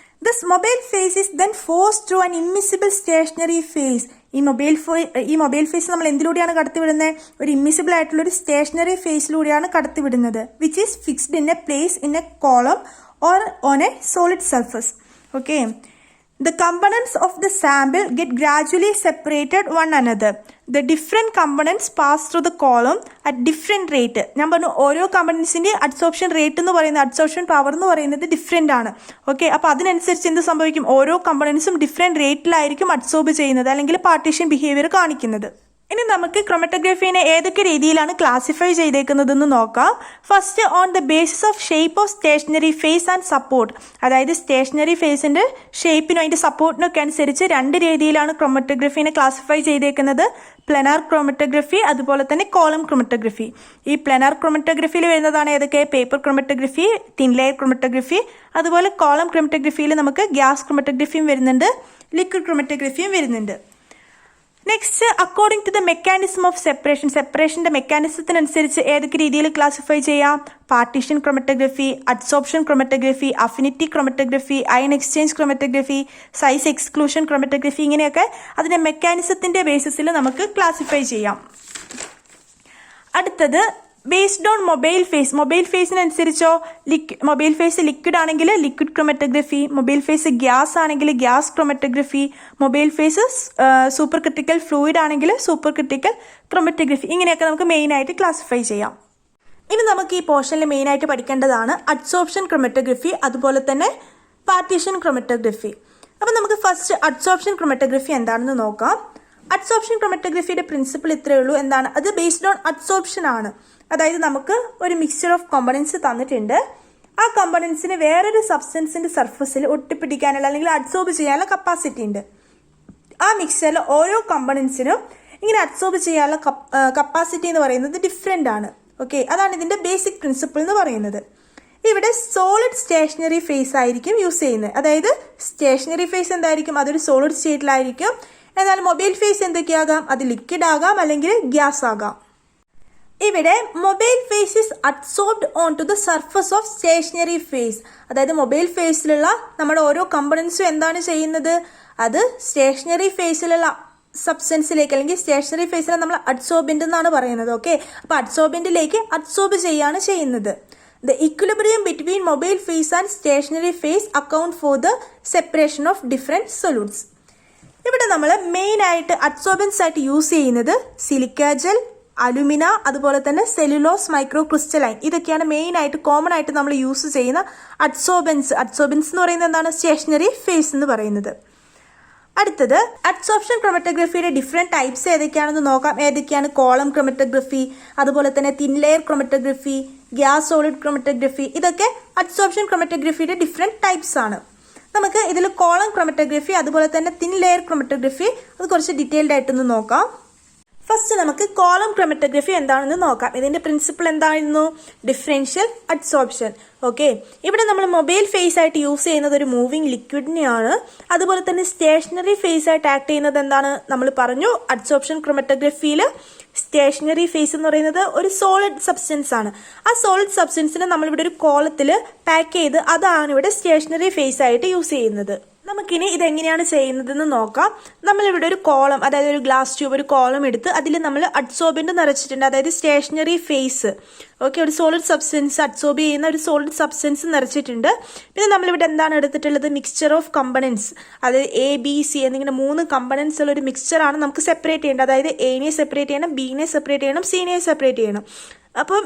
This mobile phase is then forced through an immiscible stationary phase. ഈ മൊബൈൽ ഫേസ് നമ്മൾ എന്തിലൂടെയാണ് കടത്തിവിടുന്നത്? ഒരു ഇമ്മിസിബിൾ ആയിട്ടുള്ള ഒരു സ്റ്റേഷനറി ഫേസിലൂടെയാണ് കടത്തിവിടുന്നത്. Which is fixed in a place in a column or on a solid surface. Okay, the components of the sample get gradually separated one another. The different components pass through the column at different rate. ഞാൻ പറഞ്ഞു ഓരോ കമ്പണൻസിന്റെ adsorption rate എന്ന് പറയുന്നത്, adsorption power എന്ന് പറയുന്നത് different ആണ്. Okay, അപ്പോൾ അതിനനുസരിച്ച് എന്ത് സംഭവിക്കും? ഓരോ കമ്പണൻസും ഡിഫറെന്റ് റേറ്റിലായിരിക്കും അഡ്സോർബ് ചെയ്യുന്നത് അല്ലെങ്കിൽ പാർട്ടീഷൻ ബിഹേവിയർ കാണിക്കുന്നത്. ഇനി നമുക്ക് ക്രൊമറ്റോഗ്രഫീനെ ഏതൊക്കെ രീതിയിലാണ് ക്ലാസിഫൈ ചെയ്തേക്കുന്നതെന്ന് നോക്കാം. First, on the basis of shape of stationary phase and support. അതായത് സ്റ്റേഷനറി ഫേസിന്റെ ഷേപ്പിനും അതിന്റെ സപ്പോർട്ടിനൊക്കെ അനുസരിച്ച് രണ്ട് രീതിയിലാണ് ക്രൊമറ്റോഗ്രഫീനെ ക്ലാസിഫൈ ചെയ്തേക്കുന്നത്. പ്ലനാർ ക്രൊമറ്റോഗ്രഫി, അതുപോലെ തന്നെ കോളം ക്രൊമറ്റോഗ്രഫി. ഈ പ്ലനാർ ക്രൊമറ്റോഗ്രഫിയിൽ വരുന്നതാണ് ഏതൊക്കെ? Paper chromatography, thin layer chromatography. അതുപോലെ കോളം ക്രൊമറ്റോഗ്രഫിയിൽ നമുക്ക് ഗ്യാസ് ക്രൊമറ്റോഗ്രഫിയും വരുന്നുണ്ട്, ലിക്വിഡ് ക്രൊമറ്റോഗ്രഫിയും വരുന്നുണ്ട്. Next, according to the mechanism of സെപ്പറേഷന്റെ മെക്കാനിസത്തിനനുസരിച്ച് ഏതൊക്കെ രീതിയിൽ ക്ലാസിഫൈ ചെയ്യാം? Partition chromatography, adsorption chromatography, affinity chromatography, ion exchange chromatography, size exclusion chromatography, ഇങ്ങനെയൊക്കെ അതിന്റെ മെക്കാനിസത്തിന്റെ ബേസിസിൽ നമുക്ക് ക്ലാസിഫൈ ചെയ്യാം. അടുത്തത് based on mobile phase. Mobile ഫേസിനനുസരിച്ചോ മൊബൈൽ ഫേസ് ലിക്വിഡ് ആണെങ്കിൽ liquid chromatography, mobile phase gas ആണെങ്കിൽ gas chromatography, mobile phase super critical fluid ആണെങ്കിൽ സൂപ്പർ ക്രിട്ടിക്കൽ ക്രൊമറ്റോഗ്രഫി. ഇങ്ങനെയൊക്കെ നമുക്ക് മെയിനായിട്ട് ക്ലാസിഫൈ ചെയ്യാം. ഇനി നമുക്ക് ഈ പോർഷനിൽ മെയിനായിട്ട് പഠിക്കേണ്ടതാണ് അഡ്സോർപ്ഷൻ ക്രൊമറ്റോഗ്രഫി, അതുപോലെ തന്നെ പാർട്ടീഷൻ ക്രൊമറ്റോഗ്രഫി. അപ്പം നമുക്ക് ഫസ്റ്റ് അഡ്സോർപ്ഷൻ ക്രൊമറ്റോഗ്രഫി എന്താണെന്ന് നോക്കാം. അഡ്സോർപ്ഷൻ ക്രൊമറ്റോഗ്രഫിയുടെ പ്രിൻസിപ്പിൾ ഇത്രയേ ഉള്ളൂ. എന്താണ് അത്? ബേസ്ഡ് ഓൺ അഡ്സോർപ്ഷൻ ആണ്. അതായത് നമുക്ക് ഒരു മിക്സ്ചർ ഓഫ് കോമ്പണൻസ് തന്നിട്ടുണ്ട്. ആ കോമ്പണൻസിന് വേറൊരു സബ്സ്റ്റൻസിന്റെ സർഫസിൽ ഒട്ടിപ്പിടിക്കാനുള്ള അല്ലെങ്കിൽ അഡ്സോർബ് ചെയ്യാനുള്ള കപ്പാസിറ്റി ഉണ്ട്. ആ മിക്സ്ചറിൽ ഓരോ കോമ്പണൻസിനും ഇങ്ങനെ അഡ്സോർബ് ചെയ്യാനുള്ള കപ്പാസിറ്റി എന്ന് പറയുന്നത് ഡിഫറെന്റ് ആണ്. ഓക്കെ, അതാണ് ഇതിന്റെ ബേസിക് പ്രിൻസിപ്പിൾ എന്ന് പറയുന്നത്. ഇവിടെ സോളിഡ് സ്റ്റേഷനറി ഫേസ് ആയിരിക്കും യൂസ് ചെയ്യുന്നത്. അതായത് സ്റ്റേഷനറി ഫേസ് എന്തായിരിക്കും? അതൊരു സോളിഡ് സ്റ്റേറ്റിലായിരിക്കും. എന്നാൽ മൊബൈൽ ഫേസ് എന്തൊക്കെയാകാം? അത് ലിക്വിഡ് ആകാം, അല്ലെങ്കിൽ ഗ്യാസ് ആകാം. ഇവിടെ mobile phase is adsorbed on to the surface of stationary phase. അതായത് മൊബൈൽ ഫേസിലുള്ള നമ്മുടെ ഓരോ കമ്പണൻസും എന്താണ് ചെയ്യുന്നത്? അത് സ്റ്റേഷനറി ഫേസിലുള്ള സബ്സ്റ്റൻസിലേക്ക് അല്ലെങ്കിൽ സ്റ്റേഷനറി ഫേസിലെ നമ്മൾ അഡ്സോർബന്റ് എന്നാണ് പറയുന്നത്. ഓക്കെ, അപ്പൊ അഡ്സോർബന്റിലേക്ക് അഡ്സോർബ് ചെയ്യാണ് ചെയ്യുന്നത്. The equilibrium between mobile phase and stationary phase account for the separation of different solutes. ഇവിടെ നമ്മൾ മെയിൻ ആയിട്ട് അഡ്സോർബൻസ് ആയിട്ട് യൂസ് ചെയ്യുന്നത് സിലിക്ക ജെൽ, അലുമിന, അതുപോലെ തന്നെ സെല്ലുലോസ് മൈക്രോ ക്രിസ്റ്റലൈൻ. ഇതൊക്കെയാണ് മെയിൻ ആയിട്ട് കോമൺ ആയിട്ട് നമ്മൾ യൂസ് ചെയ്യുന്ന അഡ്സോർബൻസ് എന്ന് പറയുന്നത് എന്താണ്? സ്റ്റേഷനറി ഫേസ് എന്ന് പറയുന്നത്. അടുത്തത് അഡ്സോർപ്ഷൻ ക്രൊമറ്റോഗ്രഫിയുടെ ഡിഫറെന്റ് ടൈപ്സ് ഏതൊക്കെയാണെന്ന് നോക്കാം. ഏതൊക്കെയാണ്? കോളം ക്രൊമറ്റോഗ്രഫി, അതുപോലെ തന്നെ thin layer chromatography, gas solid chromatography. ഇതൊക്കെ അഡ്സോർപ്ഷൻ ക്രൊമറ്റോഗ്രഫിയുടെ ഡിഫറെന്റ് ടൈപ്സ് ആണ്. നമുക്ക് ഇതിൽ കോളം ക്രൊമറ്റോഗ്രഫി, അതുപോലെ തന്നെ തിൻ ലെയർ ക്രൊമറ്റോഗ്രഫി, അത് കുറച്ച് ഡീറ്റെയിൽഡ് ആയിട്ടൊന്ന് നോക്കാം. ഫസ്റ്റ് നമുക്ക് കോളം ക്രൊമറ്റോഗ്രഫി എന്താണെന്ന് നോക്കാം. ഇതിന്റെ പ്രിൻസിപ്പിൾ എന്തായിരുന്നു? Differential adsorption. ഓക്കെ, ഇവിടെ നമ്മൾ മൊബൈൽ ഫേസ് ആയിട്ട് യൂസ് ചെയ്യുന്നത് ഒരു മൂവിങ് ലിക്വിഡിനെയാണ്. അതുപോലെ തന്നെ സ്റ്റേഷനറി ഫേസ് ആയിട്ട് ആക്ട് ചെയ്യുന്നത് എന്താണ്? നമ്മൾ പറഞ്ഞു അഡ്സോർപ്ഷൻ ക്രൊമറ്റോഗ്രഫിയിൽ സ്റ്റേഷനറി ഫേസ് എന്ന് പറയുന്നത് ഒരു സോളിഡ് സബ്സ്റ്റൻസ് ആണ്. ആ സോളിഡ് സബ്സ്റ്റൻസിനെ നമ്മളിവിടെ ഒരു കോളത്തിൽ പാക്ക് ചെയ്ത് അതാണ് ഇവിടെ സ്റ്റേഷനറി ഫേസ് ആയിട്ട് യൂസ് ചെയ്യുന്നത്. നമുക്കിനി ഇതെങ്ങനെയാണ് ചെയ്യുന്നതെന്ന് നോക്കാം. നമ്മളിവിടെ ഒരു കോളം, അതായത് ഒരു ഗ്ലാസ് ട്യൂബ്, ഒരു കോളം എടുത്ത് അതിൽ നമ്മൾ അഡ്സോർബൻ്റ് നിറച്ചിട്ടുണ്ട്, അതായത് സ്റ്റേഷനറി ഫേസ്. ഓക്കെ, ഒരു സോളിഡ് സബ്സ്റ്റൻസ്, അഡ്സോർബ് ചെയ്യുന്ന ഒരു സോളിഡ് സബ്സ്റ്റൻസ് നിറച്ചിട്ടുണ്ട്. പിന്നെ നമ്മളിവിടെ എന്താണ് എടുത്തിട്ടുള്ളത്? മിക്സ്ചർ ഓഫ് കമ്പണൻസ്, അതായത് എ ബി സി എന്നിങ്ങനെ 3 കമ്പണൻസ് ഉള്ള ഒരു മിക്സ്ചറാണ് നമുക്ക് സെപ്പറേറ്റ് ചെയ്യേണ്ടത്. അതായത് എനെ സെപ്പറേറ്റ് ചെയ്യണം, ബിനെ സെപ്പറേറ്റ് ചെയ്യണം, സിനെ സെപ്പറേറ്റ് ചെയ്യണം. അപ്പം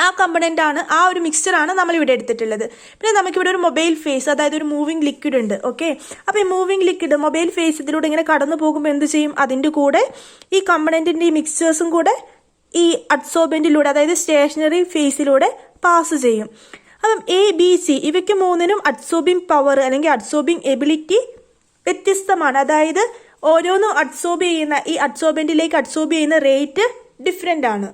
ആ കമ്പണൻ്റ് ആണ്, ആ ഒരു മിക്സ്ചറാണ് നമ്മളിവിടെ എടുത്തിട്ടുള്ളത്. പിന്നെ നമുക്കിവിടെ ഒരു മൊബൈൽ ഫേസ്, അതായത് ഒരു മൂവിങ് ലിക്വിഡ് ഉണ്ട്. ഓക്കെ, അപ്പോൾ ഈ മൂവിങ് ലിക്വിഡ് മൊബൈൽ ഫേസ് ഇതിലൂടെ ഇങ്ങനെ കടന്നു പോകുമ്പോൾ എന്ത് ചെയ്യും? അതിൻ്റെ കൂടെ ഈ കമ്പണൻറ്റിൻ്റെ ഈ മിക്സ്ചേഴ്സും കൂടെ ഈ അഡ്സോർബൻറ്റിലൂടെ, അതായത് സ്റ്റേഷനറി ഫേസിലൂടെ പാസ് ചെയ്യും. അപ്പം എ ബി സി ഇവയ്ക്ക് 3നും അഡ്സോർബിങ് പവർ അല്ലെങ്കിൽ അഡ്സോർബിങ് എബിലിറ്റി വ്യത്യസ്തമാണ്. അതായത് ഓരോന്നും അഡ്സോർബ് ചെയ്യുന്ന, ഈ അഡ്സോർബൻറ്റിലേക്ക് അഡ്സോർബ് ചെയ്യുന്ന റേറ്റ് ഡിഫറെൻ്റ് ആണ്.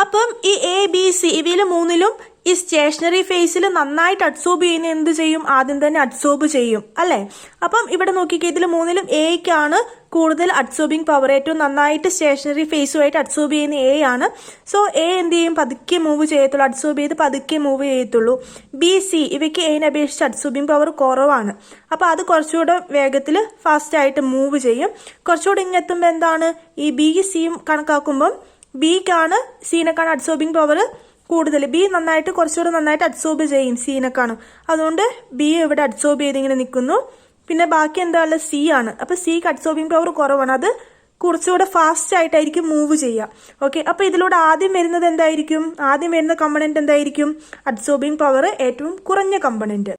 അപ്പം ഈ എ ബി സി ഇവയിൽ 3ലും ഈ സ്റ്റേഷനറി ഫേസിൽ നന്നായിട്ട് അഡ്സോർബ് ചെയ്യുന്ന എന്ത് ചെയ്യും? ആദ്യം തന്നെ അഡ്സോർബ് ചെയ്യും, അല്ലേ? അപ്പം ഇവിടെ നോക്കിക്കേ, ഇതിൽ 3ലും എയ്ക്കാണ് കൂടുതൽ അഡ്സോർബിങ് പവർ. ഏറ്റവും നന്നായിട്ട് സ്റ്റേഷനറി ഫേസുമായിട്ട് അഡ്സോർബ് ചെയ്യുന്ന എ ആണ്. സോ എ എന്ത് ചെയ്യും? പതുക്കെ മൂവ് ചെയ്യത്തുള്ളൂ, അഡ്സോർബ് ചെയ്ത് പതുക്കെ മൂവ് ചെയ്യത്തുള്ളൂ. ബി സി ഇവയ്ക്ക് എനെ അപേക്ഷിച്ച് അഡ്സോർബിങ് പവർ കുറവാണ്. അപ്പോൾ അത് കുറച്ചുകൂടെ വേഗത്തിൽ ഫാസ്റ്റായിട്ട് മൂവ് ചെയ്യും. കുറച്ചുകൂടെ ഇങ്ങെത്തുമ്പോൾ എന്താണ്? ഈ ബി സിയും കണക്കാക്കുമ്പം ബിക്കാണ് സീനെക്കാണ് അഡ്സോർബിങ് പവർ കൂടുതൽ. ബി കുറച്ചുകൂടെ നന്നായിട്ട് അഡ്സോർബ് ചെയ്യും സീനെക്കാണും. അതുകൊണ്ട് ബി ഇവിടെ അഡ്സോർബ് ചെയ്ത് ഇങ്ങനെ നിൽക്കുന്നു. പിന്നെ ബാക്കി എന്താ ഉള്ളത്? സി ആണ്. അപ്പോൾ സിക്ക് അഡ്സോർബിങ് പവർ കുറവാണ്, അത് കുറച്ചുകൂടെ ഫാസ്റ്റ് ആയിട്ടായിരിക്കും മൂവ് ചെയ്യുക. ഓക്കെ, അപ്പോൾ ഇതിലൂടെ ആദ്യം വരുന്നത് എന്തായിരിക്കും? ആദ്യം വരുന്ന കമ്പണൻറ്റ് എന്തായിരിക്കും? അഡ്സോർബിങ് പവർ ഏറ്റവും കുറഞ്ഞ കമ്പണൻറ്റ്.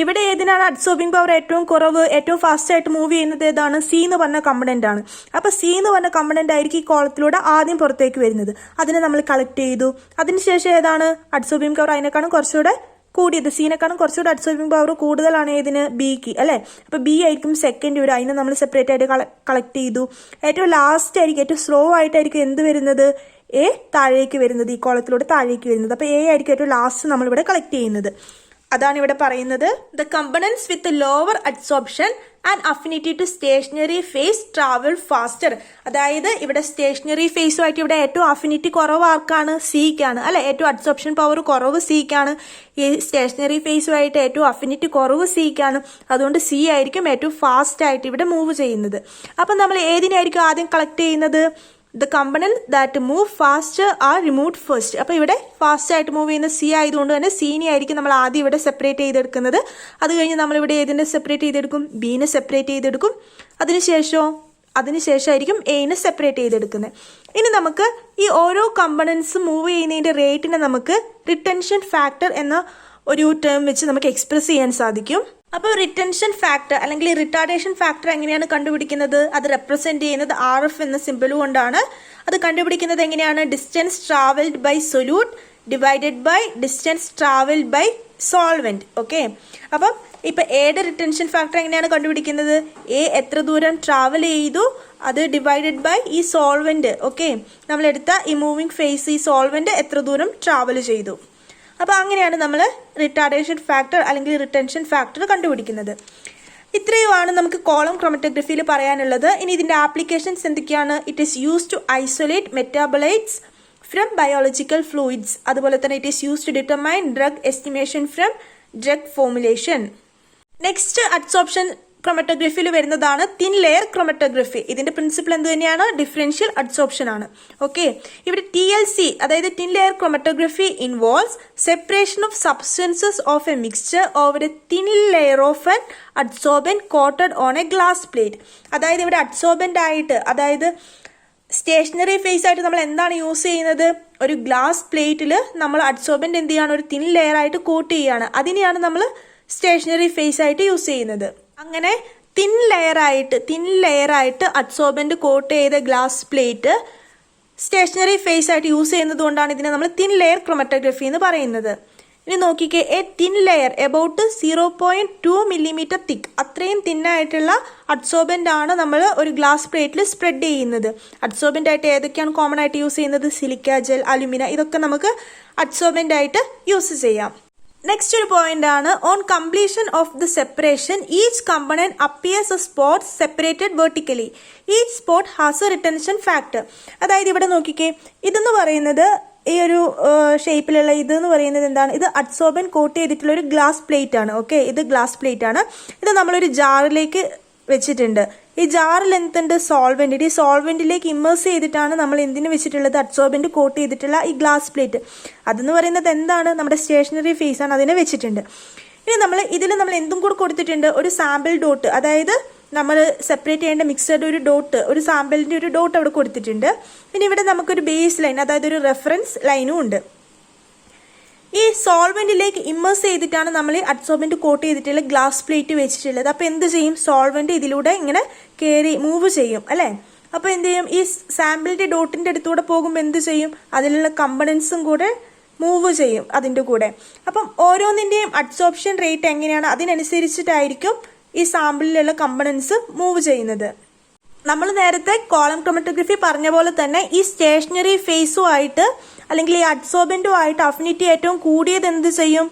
ഇവിടെ ഏതിനാണ് അഡ്സോർബിങ് പവർ ഏറ്റവും കുറവ്? ഏറ്റവും ഫാസ്റ്റ് ആയിട്ട് മൂവ് ചെയ്യുന്നത് ഏതാണ്? സി എന്ന് പറഞ്ഞ കമ്പണൻ്റ് ആണ്. അപ്പോൾ സി എന്ന് പറഞ്ഞ കമ്പണൻ്റ് ആയിരിക്കും ഈ കോളത്തിലൂടെ ആദ്യം പുറത്തേക്ക് വരുന്നത്. അതിനെ നമ്മൾ കളക്ട് ചെയ്തു. അതിനുശേഷം ഏതാണ്? അഡ്സോർബിങ് പവർ അതിനേക്കാളും കുറച്ചുകൂടെ കൂടിയത്, സീനെക്കാളും കുറച്ചുകൂടെ അഡ്സോർബിങ് പവർ കൂടുതലാണ് ഏതിന്? ബിക്ക്, അല്ലേ? അപ്പോൾ ബി ആയിരിക്കും സെക്കൻഡ് വരും. അതിനെ നമ്മൾ സെപ്പറേറ്റ് ആയിട്ട് കളക്ട് ചെയ്തു. ഏറ്റവും ലാസ്റ്റ് ആയിരിക്കും, ഏറ്റവും സ്ലോ ആയിട്ടായിരിക്കും എന്ത് വരുന്നത്? എ താഴേക്ക് വരുന്നത്, ഈ കോളത്തിലൂടെ താഴേക്ക് വരുന്നത്. അപ്പോൾ എ ആയിരിക്കും ഏറ്റവും ലാസ്റ്റ് നമ്മളിവിടെ കളക്ട് ചെയ്യുന്നത്. അതാണ് ഇവിടെ പറയുന്നത്. The components with lower adsorption and affinity to stationary phase travel faster. അതായത് ഇവിടെ സ്റ്റേഷനറി ഫേസുമായിട്ട് ഇവിടെ ഏറ്റവും അഫിനിറ്റി കുറവ് ആർക്കാണ്? സിക്കാണ്, അല്ലെ? ഏറ്റവും അഡ്സോർപ്ഷൻ പവർ കുറവ് സിക്കാണ്. ഈ സ്റ്റേഷനറി ഫേസുമായിട്ട് ഏറ്റവും അഫിനിറ്റി കുറവ് സിക്കാണ്. അതുകൊണ്ട് സി ആയിരിക്കും ഏറ്റവും ഫാസ്റ്റ് ആയിട്ട് ഇവിടെ മൂവ് ചെയ്യുന്നത്. അപ്പം നമ്മൾ ഏതിനായിരിക്കും ആദ്യം കളക്ട് ചെയ്യുന്നത്? The component that move fast are remove first. അപ്പോൾ ഇവിടെ ഫാസ്റ്റ് ആയിട്ട് മൂവ് ചെയ്യുന്ന സി ആയതുകൊണ്ട് തന്നെ സീനെ ആയിരിക്കും നമ്മൾ ആദ്യം ഇവിടെ സെപ്പറേറ്റ് ചെയ്തെടുക്കുന്നത്. അത് കഴിഞ്ഞ് നമ്മളിവിടെ ഏതിനെ സെപ്പറേറ്റ് ചെയ്തെടുക്കും? ബീനെ സെപ്പറേറ്റ് ചെയ്തെടുക്കും. അതിനുശേഷമായിരിക്കും എനെ സെപ്പറേറ്റ് ചെയ്തെടുക്കുന്നത്. ഇനി നമുക്ക് ഈ ഓരോ കമ്പണൻസ് മൂവ് ചെയ്യുന്നതിൻ്റെ റേറ്റിനെ നമുക്ക് റിട്ടൻഷൻ ഫാക്ടർ എന്ന ഒരു ടേം വെച്ച് നമുക്ക് എക്സ്പ്രസ് ചെയ്യാൻ സാധിക്കും. അപ്പോൾ റിട്ടൻഷൻ ഫാക്ടർ അല്ലെങ്കിൽ റിട്ടാർഡേഷൻ ഫാക്ടർ എങ്ങനെയാണ് കണ്ടുപിടിക്കുന്നത്? അത് റെപ്രസെന്റ് ചെയ്യുന്നത് RF എന്ന സിമ്പിൾ കൊണ്ടാണ്. അത് കണ്ടുപിടിക്കുന്നത് എങ്ങനെയാണ്? Distance travelled by solute divided by distance travelled by solvent. Okay, അപ്പം ഇപ്പം എയുടെ റിട്ടൻഷൻ ഫാക്ടർ എങ്ങനെയാണ് കണ്ടുപിടിക്കുന്നത്? എ എത്ര ദൂരം ട്രാവൽ ചെയ്തു, അത് ഡിവൈഡഡ് ബൈ ഈ സോൾവെന്റ്. ഓക്കെ, നമ്മളെടുത്ത ഈ മൂവിങ് ഫേസ്, ഈ സോൾവെന്റ് എത്ര ദൂരം ട്രാവൽ ചെയ്തു. അപ്പോൾ അങ്ങനെയാണ് നമ്മൾ റിട്ടാർഡേഷൻ ഫാക്ടർ അല്ലെങ്കിൽ റിട്ടൻഷൻ ഫാക്ടർ കണ്ടുപിടിക്കുന്നത്. ഇത്രയുമാണ് നമുക്ക് കോളം ക്രോമറ്റോഗ്രഫിയിൽ പറയാനുള്ളത്. ഇനി ഇതിൻ്റെ ആപ്ലിക്കേഷൻസ് എന്തൊക്കെയാണ്? It is use to isolate metabolites from biological fluids. അതുപോലെ തന്നെ it is use to determine drug estimation from drug formulation. Next adsorption ക്രോമറ്റോഗ്രഫിയിൽ വരുന്നതാണ് തിൻ ലെയർ ക്രോമറ്റോഗ്രഫി. ഇതിന്റെ പ്രിൻസിപ്പിൾ എന്ത് തന്നെയാണ്? ഡിഫറൻഷ്യൽ അഡ്സോർപ്ഷൻ ആണ്. ഓക്കെ, ഇവിടെ TLC അതായത് thin layer chromatography involves separation of substances of a mixture over a thin layer of an adsorbent coated on a glass plate. അതായത് ഇവിടെ അഡ്സോർബൻ്റ് ആയിട്ട്, അതായത് സ്റ്റേഷനറി ഫേസ് ആയിട്ട് നമ്മൾ എന്താണ് യൂസ് ചെയ്യുന്നത്? ഒരു ഗ്ലാസ് പ്ലേറ്റിൽ നമ്മൾ അഡ്സോർബൻ്റ് എന്ത് ചെയ്യാണ്? ഒരു തിൻ ലെയർ ആയിട്ട് കോട്ട് ചെയ്യുകയാണ്. അതിനെയാണ് നമ്മൾ സ്റ്റേഷനറി ഫേസ് ആയിട്ട് യൂസ് ചെയ്യുന്നത്. അങ്ങനെ തിൻ ലെയർ ആയിട്ട് അഡ്സോർബൻ്റ് കോട്ട് ചെയ്ത ഗ്ലാസ് പ്ലേറ്റ് സ്റ്റേഷനറി ഫേസ് ആയിട്ട് യൂസ് ചെയ്യുന്നത് കൊണ്ടാണ് ഇതിനെ നമ്മൾ തിൻ ലെയർ ക്രോമറ്റോഗ്രഫി എന്ന് പറയുന്നത്. ഇനി നോക്കിക്കേ, A thin layer about 0.2 millimeter തിക്ക്, അത്രയും തിന്നായിട്ടുള്ള അഡ്സോർബൻ്റ് ആണ് നമ്മൾ ഒരു ഗ്ലാസ് പ്ലേറ്റിൽ സ്പ്രെഡ് ചെയ്യുന്നത്. അഡ്സോർബൻ്റ് ആയിട്ട് ഏതൊക്കെയാണ് കോമൺ ആയിട്ട് യൂസ് ചെയ്യുന്നത്? സിലിക്ക ജെൽ, അലുമിന, ഇതൊക്കെ നമുക്ക് അഡ്സോർബൻ്റ് ആയിട്ട് യൂസ് ചെയ്യാം. നെക്സ്റ്റ് ഒരു പോയിന്റ് ആണ്, on completion of the separation each component appears A spot separated vertically. Each spot has A retention factor. അതായത് ഇവിടെ നോക്കിക്കേ, ഇതെന്ന് പറയുന്നത് ഈ ഒരു ഷേപ്പിലുള്ള ഇതെന്ന് പറയുന്നത് എന്താണ്? ഇത് അഡ്സോർബൻ കോട്ട് ചെയ്തിട്ടുള്ള ഒരു ഗ്ലാസ് പ്ലേറ്റ് ആണ്. ഓക്കെ, ഇത് ഗ്ലാസ് പ്ലേറ്റ് ആണ്. ഇത് നമ്മളൊരു ജാറിലേക്ക് വെച്ചിട്ടുണ്ട്. ഈ ജാറിൽ എന്തുണ്ട്? സോൾവെന്റ്. ഈ സോൾവെന്റിലേക്ക് ഇമ്മേഴ്സ് ചെയ്തിട്ടാണ് നമ്മൾ എന്തിനു വെച്ചിട്ടുള്ളത്? അഡ്സോർബന്റ് കോട്ട് ചെയ്തിട്ടുള്ള ഈ ഗ്ലാസ് പ്ലേറ്റ്. അതെന്ന് പറയുന്നത് എന്താണ്? നമ്മുടെ സ്റ്റേഷനറി ഫേസ് ആണ്, അതിനെ വെച്ചിട്ടുണ്ട്. ഇനി ഇതിൽ നമ്മൾ എന്തും കൂടെ കൊടുത്തിട്ടുണ്ട്? ഒരു സാമ്പിൾ ഡോട്ട്, അതായത് നമ്മൾ സെപ്പറേറ്റ് ചെയ്യേണ്ട മിക്സഡ് ഒരു ഡോട്ട്, ഒരു സാമ്പിളിന്റെ ഒരു ഡോട്ട് അവിടെ കൊടുത്തിട്ടുണ്ട്. പിന്നെ ഇവിടെ നമുക്കൊരു ബേസ് ലൈൻ, അതായത് ഒരു റെഫറൻസ് ലൈനും ഉണ്ട്. ഈ സോൾവെന്റിലേക്ക് ഇമ്മേഴ്സ് ചെയ്തിട്ടാണ് നമ്മൾ ഈ അഡ്സോർബന്റ് കോട്ട് ചെയ്തിട്ടുള്ള ഗ്ലാസ് പ്ലേറ്റ് വെച്ചിട്ടുള്ളത്. അപ്പൊ എന്ത് ചെയ്യും? സോൾവെന്റ് ഇതിലൂടെ ഇങ്ങനെ മൂവ് ചെയ്യും അല്ലെ. അപ്പൊ എന്ത് ചെയ്യും? ഈ സാമ്പിളിന്റെ ഡോട്ടിന്റെ അടുത്തൂടെ പോകുമ്പോൾ എന്ത് ചെയ്യും? അതിലുള്ള കമ്പണൻസും കൂടെ മൂവ് ചെയ്യും അതിന്റെ കൂടെ. അപ്പം ഓരോന്നിന്റെയും അഡ്സോർപ്ഷൻ റേറ്റ് എങ്ങനെയാണ്, അതിനനുസരിച്ചിട്ടായിരിക്കും ഈ സാമ്പിളിലുള്ള കമ്പണൻസ് മൂവ് ചെയ്യുന്നത്. നമ്മൾ നേരത്തെ കോളം ക്രോമറ്റോഗ്രഫി പറഞ്ഞ പോലെ തന്നെ ഈ സ്റ്റേഷനറി ഫേസുമായിട്ട് അല്ലെങ്കിൽ ഈ അഡ്സോർബന്റുമായിട്ട് അഫിനിറ്റി ഏറ്റവും കൂടിയത് എന്ത് ചെയ്യും?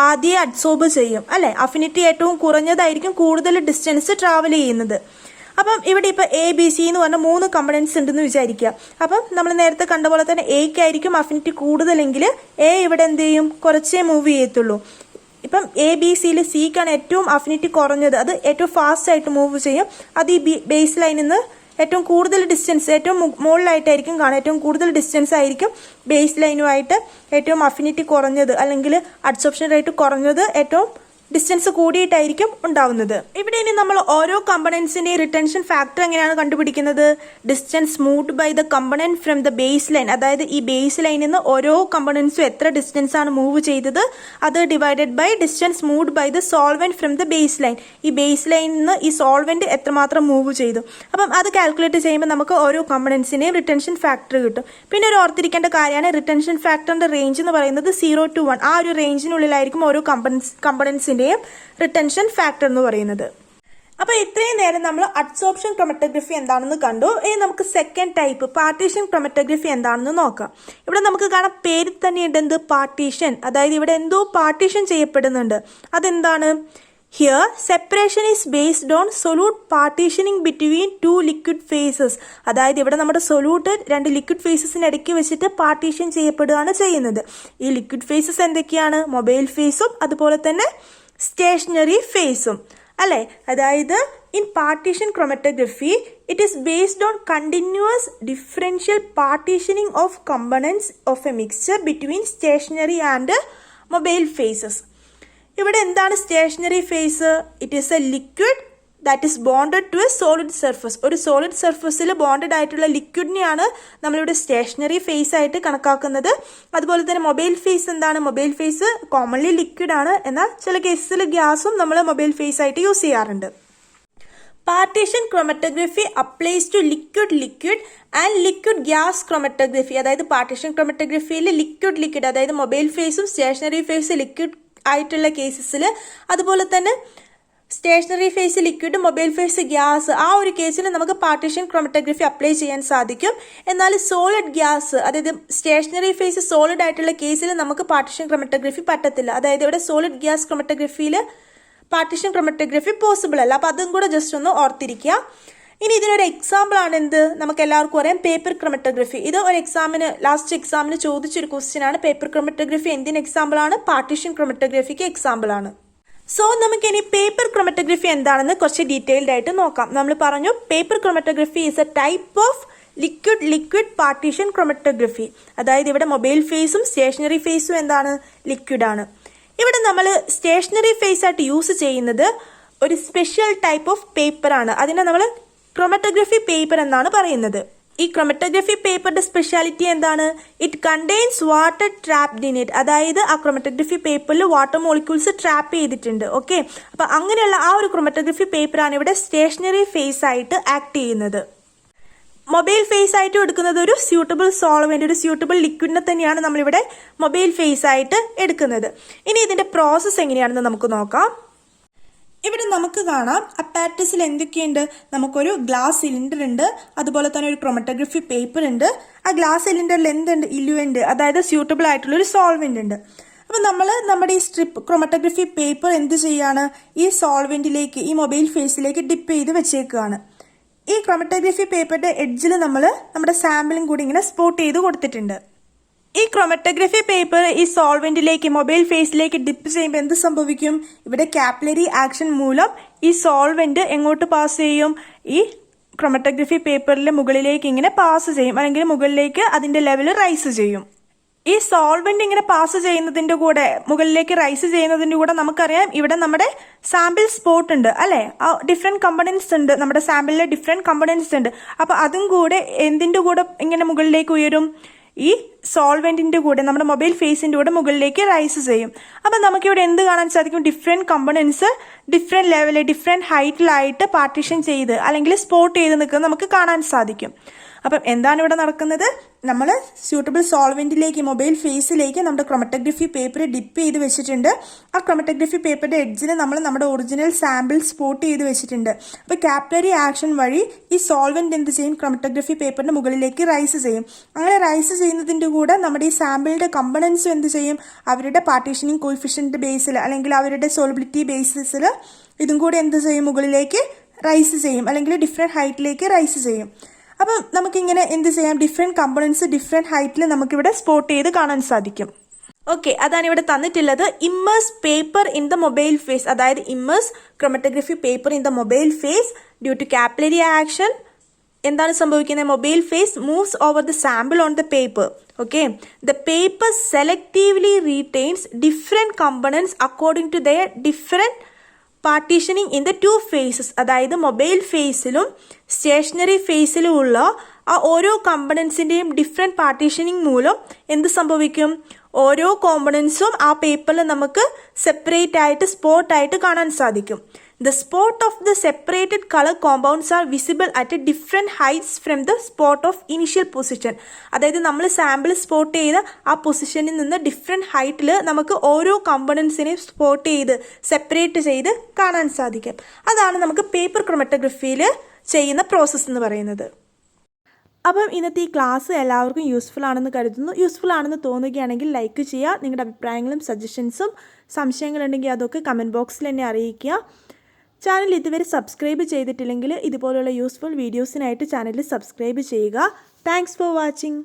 ആദ്യം അഡ്സോർബ് ചെയ്യും അല്ലെ. അഫിനിറ്റി ഏറ്റവും കുറഞ്ഞതായിരിക്കും കൂടുതൽ ഡിസ്റ്റൻസ് ട്രാവൽ ചെയ്യുന്നത്. അപ്പം ഇവിടെ ഇപ്പൊ എ ബി സി എന്ന് പറഞ്ഞ 3 കമ്പണൻസ് ഉണ്ടെന്ന് വിചാരിക്കുക. അപ്പം നമ്മൾ നേരത്തെ കണ്ട പോലെ തന്നെ എക്കായിരിക്കും അഫിനിറ്റി കൂടുതലെങ്കിൽ എ ഇവിടെ എന്ത് ചെയ്യും? കുറച്ചേ മൂവ് ചെയ്യത്തുള്ളൂ. ഇപ്പം എ ബി സിയിൽ സിക്കാണ് ഏറ്റവും അഫിനിറ്റി കുറഞ്ഞത്, അത് ഏറ്റവും ഫാസ്റ്റ് ആയിട്ട് മൂവ് ചെയ്യും. അത് ഈ ബേസ് ലൈനിൽ നിന്ന് ഏറ്റവും കൂടുതൽ ഡിസ്റ്റൻസ്, ഏറ്റവും മുകളിലായിട്ടായിരിക്കും കാണുക. ഏറ്റവും കൂടുതൽ ഡിസ്റ്റൻസ് ആയിരിക്കും ബേസ് ലൈനുമായിട്ട് ഏറ്റവും അഫിനിറ്റി കുറഞ്ഞത് അല്ലെങ്കിൽ അഡ്സോർപ്ഷൻ റേറ്റ് കുറഞ്ഞത് ഏറ്റവും ഡിസ്റ്റൻസ് കൂടിയിട്ടായിരിക്കും ഉണ്ടാവുന്നത്. ഇവിടെ ഇനി നമ്മൾ ഓരോ കമ്പണൻസിന്റെ റിട്ടൻഷൻ ഫാക്ടർ എങ്ങനെയാണ് കണ്ടുപിടിക്കുന്നത്? Distance moved by the component from the base line, അതായത് ഈ ബേസ് ലൈനിൽ നിന്ന് ഓരോ കമ്പണൻസും എത്ര ഡിസ്റ്റൻസ് ആണ് മൂവ് ചെയ്തത് അത് divided by distance moved by the solvent from the base line. ഈ ബേസ് ലൈനിൽ നിന്ന് ഈ സോൾവെന്റ് എത്രമാത്രം മൂവ് ചെയ്തു, അപ്പം അത് കാൽക്കുലേറ്റ് ചെയ്യുമ്പോൾ നമുക്ക് ഓരോ കമ്പണൻസിന്റെയും റിട്ടൻഷൻ ഫാക്ടർ കിട്ടും. പിന്നെ ഒരു ഓർത്തിരിക്കേണ്ട കാര്യമാണ് റിട്ടൻഷൻ ഫാക്ടറിന്റെ റേഞ്ച് എന്ന് പറയുന്നത് 0 to 1. ആ ഒരു റേഞ്ചിനുള്ളിലായിരിക്കും ഓരോ കമ്പണൻസിന്റെ റിട്ടൻഷൻ ഫാക്ടർ എന്ന് പറയുന്നത്. അപ്പൊ ഇത്രയും നേരം നമ്മൾ അഡ്സോർപ്ഷൻ ക്രോമറ്റോഗ്രഫി എന്താണെന്ന് കണ്ടു. ഇനി നമുക്ക് സെക്കൻഡ് ടൈപ്പ് പാർട്ടീഷൻ ക്രോമറ്റോഗ്രഫി എന്താണെന്ന് നോക്കാം. ഇവിടെ നമുക്ക് കാണാം പേരിൽ തന്നെ ഉണ്ട് എന്ത്? പാർട്ടീഷൻ. അതായത് ഇവിടെ എന്തോ പാർട്ടീഷൻ ചെയ്യപ്പെടുന്നുണ്ട്. അതെന്താണ്? Here separation is based on solute partitioning between 2 liquid phases. അതായത് ഇവിടെ നമ്മുടെ സൊല്യൂട്ട് 2 ലിക്വിഡ് ഫേസസിന് ഇടയ്ക്ക് വെച്ചിട്ട് പാർട്ടീഷൻ ചെയ്യപ്പെടുകയാണ് ചെയ്യുന്നത്. ഈ ലിക്വിഡ് ഫേസസ് എന്തൊക്കെയാണ്? മൊബൈൽ ഫേസും അതുപോലെ തന്നെ സ്റ്റേഷനറി ഫേസും അല്ലെ. അതായത് in partition chromatography it is based on continuous differential partitioning of components of a mixture between stationary and mobile phases. ഇവിടെ എന്താണ് stationary phase? It is a liquid that is bonded to a solid surface. ഒരു solid സർഫസിൽ bonded ആയിട്ടുള്ള ലിക്വിഡിനെയാണ് നമ്മളിവിടെ stationary phase ആയിട്ട് കണക്കാക്കുന്നത്. അതുപോലെ തന്നെ മൊബൈൽ ഫേസ് എന്താണ്? മൊബൈൽ ഫേസ് കോമൺലി ലിക്വിഡ് ആണ്, എന്നാൽ ചില കേസിൽ ഗ്യാസും നമ്മൾ മൊബൈൽ ഫേസ് ആയിട്ട് യൂസ് ചെയ്യാറുണ്ട്. Partition chromatography applies to liquid and liquid gas chromatography. അതായത് പാർട്ടീഷൻ ക്രോമറ്റോഗ്രഫിയിൽ ലിക്വിഡ് അതായത് മൊബൈൽ ഫേസും സ്റ്റേഷനറി ഫേസ് ലിക്വിഡ് ആയിട്ടുള്ള കേസസിൽ, അതുപോലെ തന്നെ stationary phase liquid mobile phase gas, ആ ഒരു കേസിൽ നമുക്ക് പാർട്ടീഷൻ ക്രോമറ്റോഗ്രഫി അപ്ലൈ ചെയ്യാൻ സാധിക്കും. എന്നാൽ സോളിഡ് ഗ്യാസ്, അതായത് സ്റ്റേഷനറി ഫേസ് സോളിഡ് ആയിട്ടുള്ള കേസിൽ നമുക്ക് പാർട്ടീഷൻ ക്രോമറ്റോഗ്രഫി പറ്റത്തില്ല. അതായത് ഇവിടെ സോളിഡ് ഗ്യാസ് ക്രോമറ്റോഗ്രഫിയിൽ പാർട്ടീഷൻ ക്രോമറ്റോഗ്രഫി പോസിബിൾ അല്ല. അപ്പൊ അതും കൂടെ ജസ്റ്റ് ഒന്ന് ഓർത്തിരിക്കുക. ഇനി ഇതിനൊരു എക്സാമ്പിൾ ആണ് എന്ത്? നമുക്ക് എല്ലാവർക്കും അറിയാം പേപ്പർ ക്രോമറ്റോഗ്രഫി. ഇത് ഒരു ലാസ്റ്റ് എക്സാമിന് ചോദിച്ചൊരു ക്വസ്റ്റ്യൻ ആണ്. പേപ്പർ ക്രോമറ്റോഗ്രഫി എന്തിന് എക്സാമ്പിൾ ആണ്? പാർട്ടീഷൻ ക്രോമറ്റോഗ്രഫിക്ക് എക്സാമ്പിൾ ആണ്. സോ നമുക്ക് ഇനി പേപ്പർ ക്രോമറ്റോഗ്രഫി എന്താണെന്ന് കുറച്ച് ഡീറ്റെയിൽഡ് ആയിട്ട് നോക്കാം. നമ്മൾ പറഞ്ഞു paper chromatography is A type of liquid partition chromatography. അതായത് ഇവിടെ മൊബൈൽ ഫേസും സ്റ്റേഷനറി ഫേസും എന്താണ്? ലിക്വിഡ് ആണ്. ഇവിടെ നമ്മൾ സ്റ്റേഷനറി ഫേസ് ആയിട്ട് യൂസ് ചെയ്യുന്നത് ഒരു സ്പെഷ്യൽ ടൈപ്പ് ഓഫ് പേപ്പർ ആണ്. അതിനെ നമ്മൾ ക്രോമറ്റോഗ്രഫി പേപ്പർ എന്നാണ് പറയുന്നത്. ഈ ക്രോമറ്റോഗ്രഫി പേപ്പറിന്റെ സ്പെഷ്യാലിറ്റി എന്താണ്? It contains water trapped in it. അതായത് ആ ക്രോമറ്റോഗ്രഫി പേപ്പറിൽ വാട്ടർ മോളിക്യൂൾസ് ട്രാപ്പ് ചെയ്തിട്ടുണ്ട്. ഓക്കെ, അപ്പൊ അങ്ങനെയുള്ള ആ ഒരു ക്രോമറ്റോഗ്രഫി പേപ്പറാണ് ഇവിടെ സ്റ്റേഷനറി ഫേസ് ആയിട്ട് ആക്ട് ചെയ്യുന്നത്. മൊബൈൽ ഫേസ് ആയിട്ട് എടുക്കുന്നത് ഒരു സ്യൂട്ടബിൾ സോൾവെന്റ്, ഒരു സ്യൂട്ടബിൾ ലിക്വിഡിനെ തന്നെയാണ് നമ്മളിവിടെ മൊബൈൽ ഫേസ് ആയിട്ട് എടുക്കുന്നത്. ഇനി ഇതിന്റെ പ്രോസസ്സ് എങ്ങനെയാണെന്ന് നമുക്ക് നോക്കാം. ഇവിടെ നമുക്ക് കാണാം അപ്പാരറ്റസിൽ എന്തൊക്കെയുണ്ട്? നമുക്കൊരു ഗ്ലാസ് സിലിണ്ടർ ഉണ്ട്, അതുപോലെ തന്നെ ഒരു ക്രോമറ്റോഗ്രഫി പേപ്പർ ഉണ്ട്. ആ ഗ്ലാസ് സിലിണ്ടറിൽ എന്തുണ്ട്? ഇലുവന്റ്, അതായത് സ്യൂട്ടബിൾ ആയിട്ടുള്ള ഒരു സോൾവെന്റ് ഉണ്ട്. അപ്പൊ നമ്മൾ നമ്മുടെ ഈ സ്ട്രിപ്പ് ക്രോമറ്റോഗ്രഫി പേപ്പർ എന്ത് ചെയ്യാണ്? ഈ സോൾവെന്റിലേക്ക്, ഈ മൊബൈൽ ഫേസിലേക്ക് ഡിപ്പ് ചെയ്ത് വെച്ചേക്കുകയാണ്. ഈ ക്രോമറ്റോഗ്രഫി പേപ്പറിന്റെ എഡ്ജിൽ നമ്മൾ നമ്മുടെ സാമ്പിളും കൂടി ഇങ്ങനെ സ്പോട്ട് ചെയ്ത് കൊടുത്തിട്ടുണ്ട്. ഈ ക്രോമറ്റോഗ്രഫി പേപ്പർ ഈ സോൾവെന്റിലേക്ക് മൊബൈൽ ഫേസിലേക്ക് ഡിപ്പ് ചെയ്യുമ്പോൾ എന്ത് സംഭവിക്കും? ഇവിടെ കാപ്പിലറി ആക്ഷൻ മൂലം ഈ സോൾവെന്റ് എങ്ങോട്ട് പാസ് ചെയ്യും? ഈ ക്രോമറ്റോഗ്രഫി പേപ്പറിലെ മുകളിലേക്ക് ഇങ്ങനെ പാസ് ചെയ്യും, അല്ലെങ്കിൽ മുകളിലേക്ക് അതിന്റെ ലെവൽ റൈസ് ചെയ്യും. ഈ സോൾവെന്റ് ഇങ്ങനെ പാസ് ചെയ്യുന്നതിന്റെ കൂടെ, മുകളിലേക്ക് റൈസ് ചെയ്യുന്നതിന്റെ കൂടെ നമുക്കറിയാം ഇവിടെ നമ്മുടെ സാമ്പിൾ സ്പോട്ട് ഉണ്ട് അല്ലെ, ഡിഫറെന്റ് കമ്പണൻസ് ഉണ്ട്, നമ്മുടെ സാമ്പിളിലെ ഡിഫറെന്റ് കമ്പണൻസ് ഉണ്ട്. അപ്പൊ അതും കൂടെ എന്തിന്റെ കൂടെ ഇങ്ങനെ മുകളിലേക്ക് ഉയരും? ഈ സോൾവെന്റിന്റെ കൂടെ, നമ്മുടെ മൊബൈൽ ഫേസിന്റെ കൂടെ മുകളിലേക്ക് റൈസ് ചെയ്യും. അപ്പൊ നമുക്കിവിടെ എന്ത് കാണാൻ സാധിക്കും? ഡിഫറെന്റ് കമ്പണൻസ് ഡിഫറെന്റ് ലെവലിൽ ഡിഫറെന്റ് ഹൈറ്റിലായിട്ട് പാർട്ടീഷൻ ചെയ്ത് അല്ലെങ്കിൽ സ്പോട്ട് ചെയ്ത് നിൽക്കുന്നത് നമുക്ക് കാണാൻ സാധിക്കും. അപ്പം എന്താണ് ഇവിടെ നടക്കുന്നത്? നമ്മൾ സ്യൂട്ടബിൾ സോൾവെന്റിലേക്ക് മൊബൈൽ ഫേസിലേക്ക് നമ്മുടെ ക്രോമറ്റോഗ്രഫി പേപ്പർ ഡിപ്പ് ചെയ്ത് വെച്ചിട്ടുണ്ട്. ആ ക്രോമറ്റോഗ്രഫി പേപ്പറിന്റെ എഡ്ജിൽ നമ്മൾ നമ്മുടെ ഒറിജിനൽ സാമ്പിൾ സ്പോട്ട് ചെയ്ത് വെച്ചിട്ടുണ്ട്. അപ്പോൾ കാപ്പിലറി ആക്ഷൻ വഴി ഈ സോൾവെന്റ് എന്ത് ചെയ്യും? ക്രോമറ്റോഗ്രഫി പേപ്പറിന്റെ മുകളിലേക്ക് റൈസ് ചെയ്യും. അങ്ങനെ റൈസ് ചെയ്യുന്നതിന്റെ കൂടെ നമ്മുടെ ഈ സാമ്പിളിന്റെ കമ്പണൻസും എന്ത് ചെയ്യും? അവരുടെ പാർട്ടീഷനിങ് കോയിഫിഷ്യന്റ് ബേസിൽ അല്ലെങ്കിൽ അവരുടെ സോളിബിലിറ്റി ബേസിസിൽ ഇതും കൂടെ എന്ത് ചെയ്യും? മുകളിലേക്ക് റൈസ് ചെയ്യും, അല്ലെങ്കിൽ ഡിഫറെന്റ് ഹൈറ്റിലേക്ക് റൈസ് ചെയ്യും. അപ്പം നമുക്കിങ്ങനെ എന്ത് ചെയ്യാം? ഡിഫറെന്റ് കമ്പണൻസ് ഡിഫറെന്റ് ഹൈറ്റിൽ നമുക്കിവിടെ സ്പോട്ട് ചെയ്ത് കാണാൻ സാധിക്കും. ഓക്കെ, അതാണ് ഇവിടെ തന്നിട്ടുള്ളത്. Immerse paper in the mobile phase, അതായത് immerse chromatography paper in the mobile phase due to capillary action. എന്താണ് സംഭവിക്കുന്നത്? Mobile phase moves over the sample on the paper. Okay, the paper selectively retains different components according to their different പാർട്ടീഷനിങ് in the two phases. അതായത് മൊബൈൽ ഫേസിലും stationary ഫേസിലും ഉള്ള ആ ഓരോ കമ്പണൻസിന്റെയും ഡിഫറെന്റ് പാർട്ടീഷനിങ് മൂലം എന്ത് സംഭവിക്കും? ഓരോ കോമ്പണൻസും ആ പേപ്പറിൽ നമുക്ക് സെപ്പറേറ്റ് ആയിട്ട് സ്പോട്ടായിട്ട് കാണാൻ സാധിക്കും. The spot of the separated color compounds are visible at a different heights from the spot of initial position. അതായത് നമ്മൾ സാമ്പിൾ സ്പോട്ട് ചെയ്ത് ആ പൊസിഷനിൽ നിന്ന് ഡിഫറെന്റ് ഹൈറ്റിൽ നമുക്ക് ഓരോ കമ്പണൻസിനെയും സ്പോട്ട് ചെയ്ത് സെപ്പറേറ്റ് ചെയ്ത് കാണാൻ സാധിക്കും. അതാണ് നമുക്ക് പേപ്പർ ക്രോമറ്റോഗ്രഫിയിൽ ചെയ്യുന്ന പ്രോസസ്സ് എന്ന് പറയുന്നത്. അപ്പം ഇന്നത്തെ ഈ ക്ലാസ് എല്ലാവർക്കും യൂസ്ഫുൾ ആണെന്ന് കരുതുന്നു. യൂസ്ഫുൾ ആണെന്ന് തോന്നുകയാണെങ്കിൽ ലൈക്ക് ചെയ്യുക. നിങ്ങളുടെ അഭിപ്രായങ്ങളും സജഷൻസും സംശയങ്ങളുണ്ടെങ്കിൽ അതൊക്കെ കമൻറ്റ് ബോക്സിൽ എന്നെ അറിയിക്കുക. ചാനൽ ഇതുവരെ സബ്സ്ക്രൈബ് ചെയ്തിട്ടില്ലെങ്കിൽ ഇതുപോലുള്ള യൂസ്ഫുൾ വീഡിയോസിനായിട്ട് ചാനൽ സബ്സ്ക്രൈബ് ചെയ്യുക. Thanks for watching.